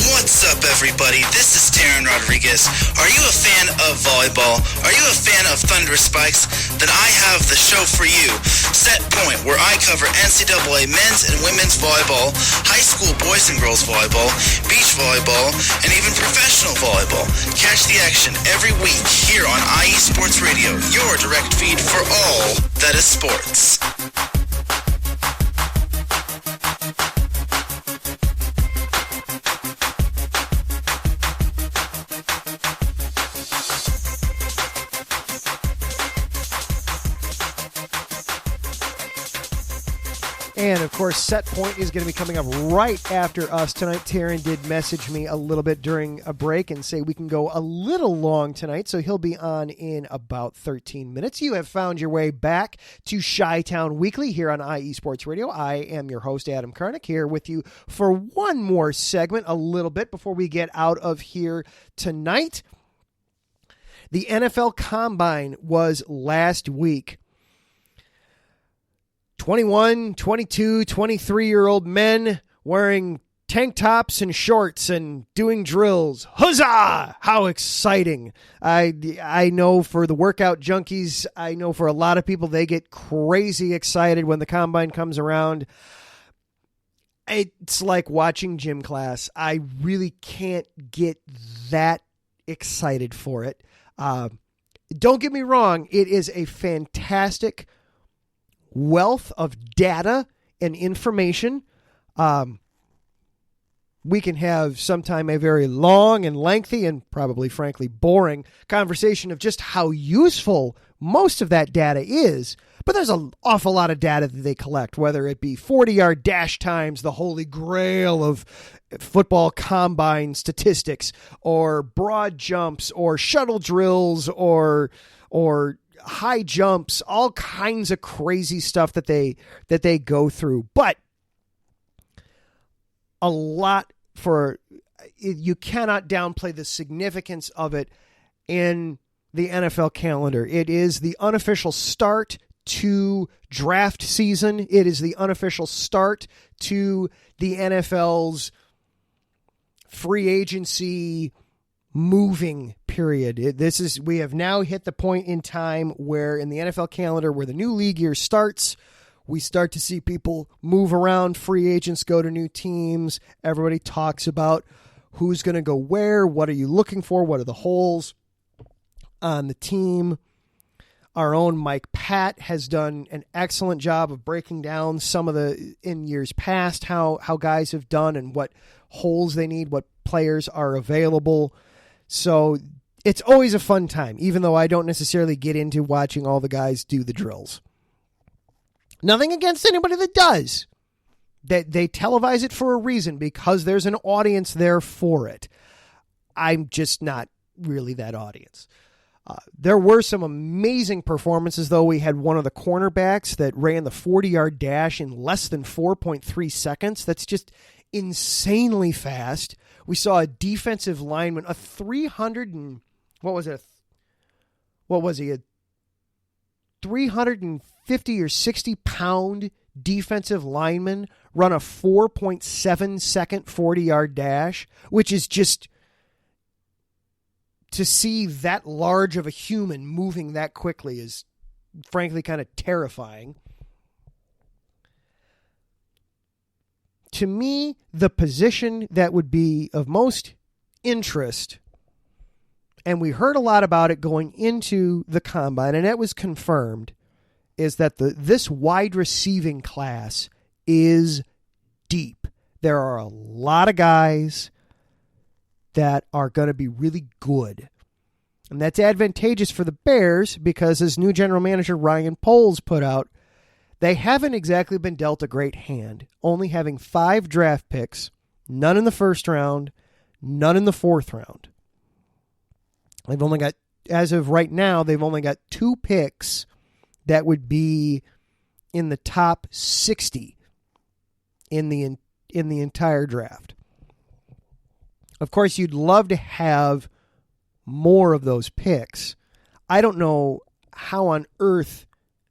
What's up, everybody? This is Taryn Rodriguez. Are you a fan of volleyball? Are you a fan of Thunderous Spikes? Then I have the show for you, Set Point, where I cover NCAA men's and women's volleyball, high school boys and girls volleyball, beach volleyball, and even professional volleyball. Catch the action every week here on IE Sports Radio, your direct feed for all that is sports. And, of course, Set Point is going to be coming up right after us tonight. Taryn did message me a little bit during a break and say we can go a little long tonight, so he'll be on in about 13 minutes. You have found your way back to Chi-Town Weekly here on IE Sports Radio. I am your host, Adam Karnick, here with you for one more segment a little bit before we get out of here tonight. The NFL Combine was last week. 21, 22, 23-year-old men wearing tank tops and shorts and doing drills. Huzzah! How exciting. I know for the workout junkies, I know for a lot of people, they get crazy excited when the Combine comes around. It's like watching gym class. I really can't get that excited for it. Don't get me wrong. It is a fantastic wealth of data and information. We can have sometime a very long and lengthy and probably, frankly, boring conversation of just how useful most of that data is. But there's an awful lot of data that they collect, whether it be 40-yard dash times, the holy grail of football combine statistics, or broad jumps, or shuttle drills, or high jumps, all kinds of crazy stuff that they go through. But a lot you cannot downplay the significance of it in the NFL calendar. It is the unofficial start to draft season. It is the unofficial start to the NFL's free agency moving period. We have now hit the point in time where in the NFL calendar where the new league year starts, we start to see people move around, free agents go to new teams. Everybody talks about who's going to go where, what are you looking for, what are the holes on the team. Our own Mike Pat has done an excellent job of breaking down some of the, in years past, how guys have done and what holes they need, what players are available. So it's always a fun time, even though I don't necessarily get into watching all the guys do the drills. Nothing against anybody that does. They televise it for a reason, because there's an audience there for it. I'm just not really that audience. There were some amazing performances, though. We had one of the cornerbacks that ran the 40-yard dash in less than 4.3 seconds. That's just insanely fast. We saw a defensive lineman, a 350 or 60 pound defensive lineman run a 4.7 second 40-yard dash, which is just, to see that large of a human moving that quickly is frankly kind of terrifying. To me, the position that would be of most interest, and we heard a lot about it going into the Combine, and it was confirmed, is that this wide receiving class is deep. There are a lot of guys that are going to be really good. And that's advantageous for the Bears because, as new general manager Ryan Poles put out, they haven't exactly been dealt a great hand, only having 5 draft picks, none in the first round, none in the fourth round. They've only got, as of right now, they've only got 2 picks that would be in the top 60 in the entire draft. Of course, you'd love to have more of those picks. I don't know how on earth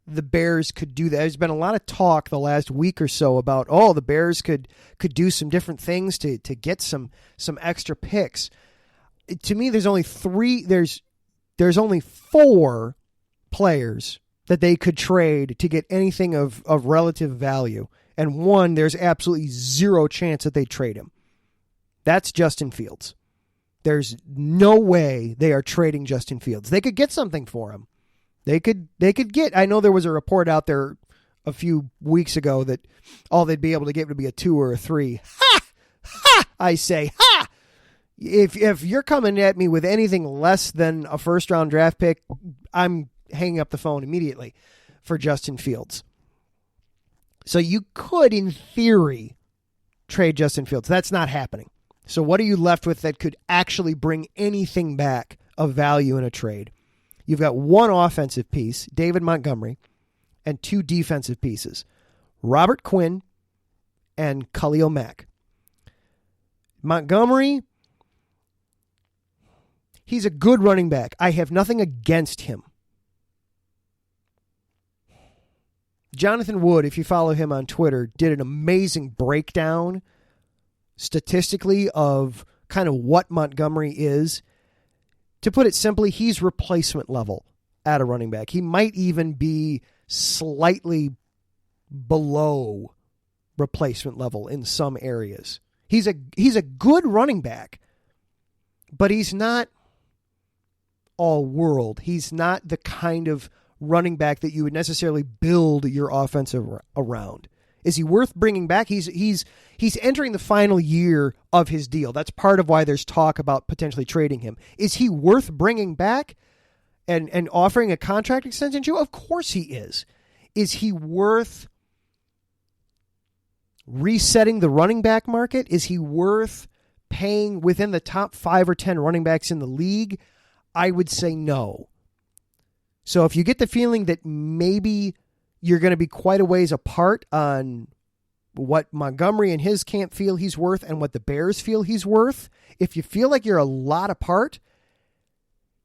the Bears could do that. There's been a lot of talk the last week or so about, the Bears could do some different things to get some extra picks. To me, there's only 4 players that they could trade to get anything of relative value. And one, there's absolutely zero chance that they'd trade him. That's Justin Fields. There's no way they are trading Justin Fields. They could get something for him. They could get, I know there was a report out there a few weeks ago that all they'd be able to get would be a 2 or a 3. Ha! Ha! I say, ha! If you're coming at me with anything less than a first round draft pick, I'm hanging up the phone immediately for Justin Fields. So you could, in theory, trade Justin Fields. That's not happening. So what are you left with that could actually bring anything back of value in a trade? You've got one offensive piece, David Montgomery, and two defensive pieces, Robert Quinn and Khalil Mack. Montgomery, he's a good running back. I have nothing against him. Jonathan Wood, if you follow him on Twitter, did an amazing breakdown statistically of kind of what Montgomery is. To put it simply, he's replacement level at a running back. He might even be slightly below replacement level in some areas. He's a good running back, but he's not all world. He's not the kind of running back that you would necessarily build your offensive around. Is he worth bringing back? He's entering the final year of his deal. That's part of why there's talk about potentially trading him. Is he worth bringing back and offering a contract extension to? Of course he is. Is he worth resetting the running back market? Is he worth paying within the top 5 or 10 running backs in the league? I would say no. So if you get the feeling that maybe you're going to be quite a ways apart on what Montgomery and his camp feel he's worth and what the Bears feel he's worth, if you feel like you're a lot apart,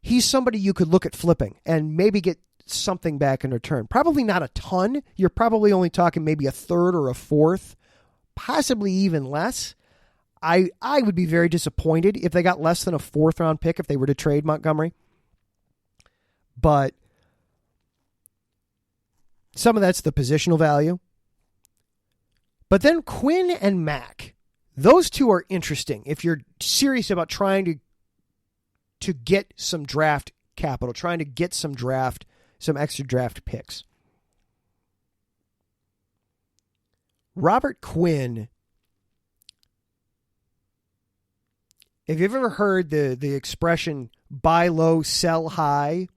he's somebody you could look at flipping and maybe get something back in return. Probably not a ton. You're probably only talking maybe a third or a fourth, possibly even less. I would be very disappointed if they got less than a 4th round pick if they were to trade Montgomery. But some of that's the positional value. But then Quinn and Mack, those two are interesting if you're serious about trying to get some draft capital, trying to get some extra draft picks. Robert Quinn, if you've ever heard the expression buy low, sell high,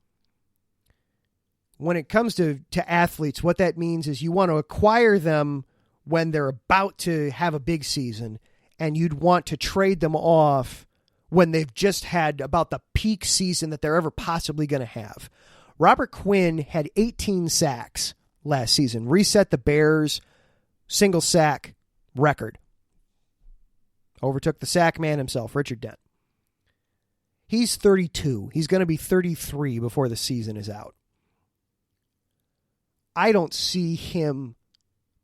when it comes to athletes, what that means is you want to acquire them when they're about to have a big season, and you'd want to trade them off when they've just had about the peak season that they're ever possibly going to have. Robert Quinn had 18 sacks last season, reset the Bears' single sack record. Overtook the sack man himself, Richard Dent. He's 32. He's going to be 33 before the season is out. I don't see him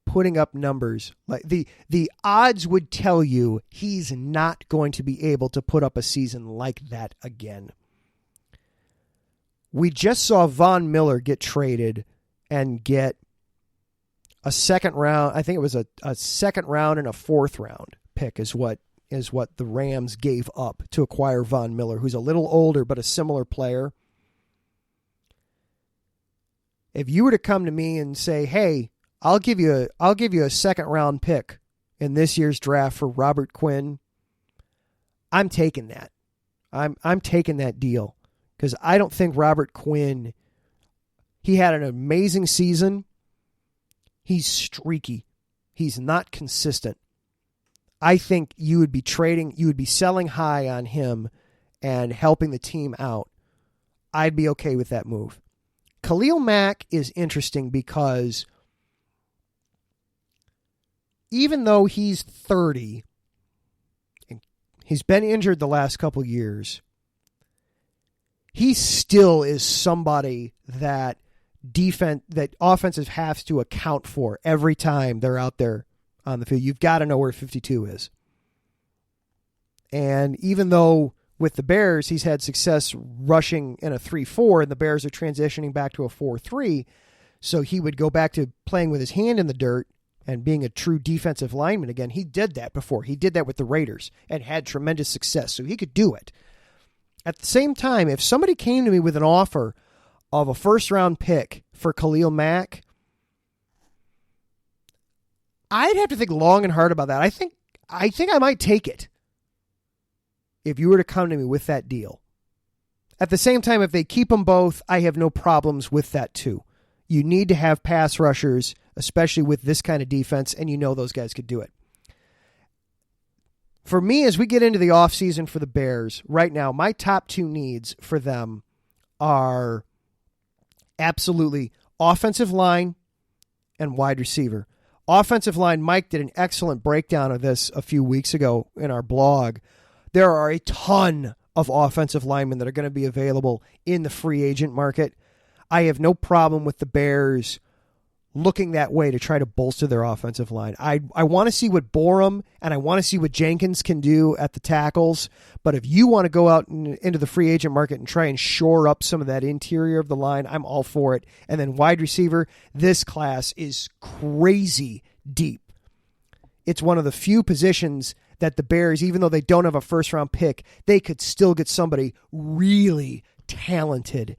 putting up numbers like the odds would tell you he's not going to be able to put up a season like that again. We just saw Von Miller get traded and get a second round. I think it was a second round and a 4th round pick is what the Rams gave up to acquire Von Miller, who's a little older but a similar player. If you were to come to me and say, "Hey, I'll give you a second round pick in this year's draft for Robert Quinn," I'm taking that. I'm taking that deal because I don't think Robert Quinn. He had an amazing season. He's streaky. He's not consistent. I think you would be selling high on him and helping the team out. I'd be okay with that move. Khalil Mack is interesting because even though he's 30, and he's been injured the last couple years, he still is somebody that offensive have to account for every time they're out there on the field. You've got to know where 52 is. And even though with the Bears, he's had success rushing in a 3-4, and the Bears are transitioning back to a 4-3. So he would go back to playing with his hand in the dirt and being a true defensive lineman again. He did that before. He did that with the Raiders and had tremendous success. So he could do it. At the same time, if somebody came to me with an offer of a 1st-round pick for Khalil Mack, I'd have to think long and hard about that. I think I might take it if you were to come to me with that deal. At the same time, if they keep them both, I have no problems with that too. You need to have pass rushers especially with this kind of defense, and you know those guys could do it. For me, as we get into the offseason for the Bears, right now, my top two needs for them are absolutely offensive line and wide receiver. Offensive line, Mike did an excellent breakdown of this a few weeks ago in our blog. There are a ton of offensive linemen that are going to be available in the free agent market. I have no problem with the Bears looking that way to try to bolster their offensive line. I want to see what Borum and I want to see what Jenkins can do at the tackles. But if you want to go out into the free agent market and try and shore up some of that interior of the line, I'm all for it. And then wide receiver, this class is crazy deep. It's one of the few positions that the Bears, even though they don't have a first-round pick, they could still get somebody really talented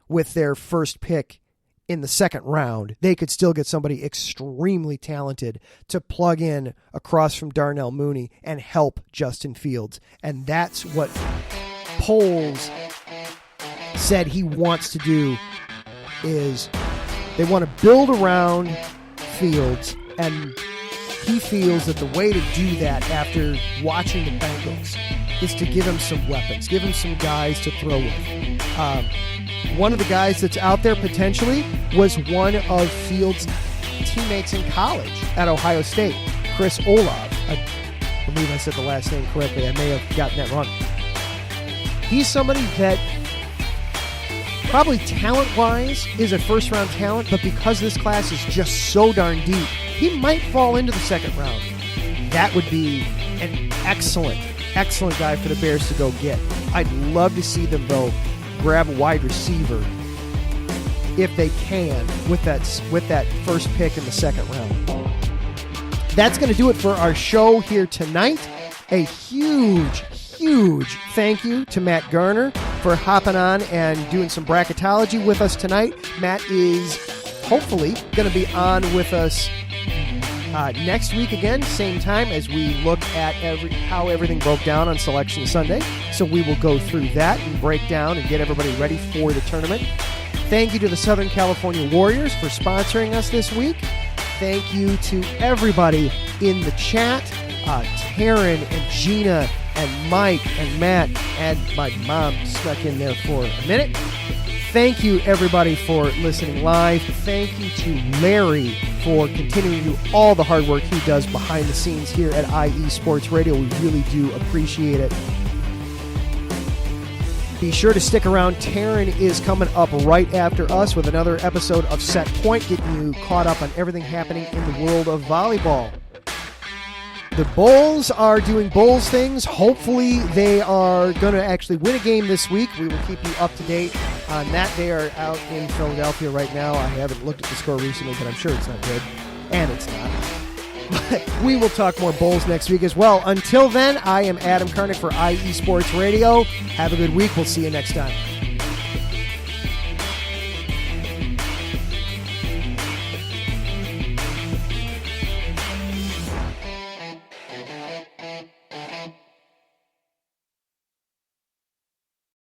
with their first pick in the second round. They could still get somebody extremely talented to plug in across from Darnell Mooney and help Justin Fields. And that's what Poles said he wants to do, is they want to build around Fields, and he feels that the way to do that after watching the Bengals is to give him some weapons, give him some guys to throw with. One of the guys that's out there potentially was one of Fields' teammates in college at Ohio State, Chris Olave. I believe I said the last name correctly. I may have gotten that wrong. He's somebody that probably talent-wise is a first-round talent, but because this class is just so darn deep, he might fall into the second round. That would be an excellent guy for the Bears to go get. I'd love to see them, though, grab a wide receiver if they can with that first pick in the second round. That's going to do it for our show here tonight. A huge thank you to Matt Garner for hopping on and doing some bracketology with us tonight. Matt is hopefully going to be on with us next week again, same time, as we look at how everything broke down on Selection Sunday. So we will go through that and break down and get everybody ready for the tournament. Thank you to the Southern California Warriors for sponsoring us this week. Thank you to everybody in the chat, Taryn and Gina and Mike and Matt, and my mom stuck in there for a minute. Thank you, everybody, for listening live. Thank you to Larry for continuing to do all the hard work he does behind the scenes here at IE Sports Radio. We really do appreciate it. Be sure to stick around. Taryn is coming up right after us with another episode of Set Point, getting you caught up on everything happening in the world of volleyball. The Bulls are doing Bulls things. Hopefully they are going to actually win a game this week. We will keep you up to date on that. They are out in Philadelphia right now. I haven't looked at the score recently, but I'm sure it's not good. And it's not. But we will talk more Bulls next week as well. Until then, I am Adam Karnick for IE Sports Radio. Have a good week. We'll see you next time.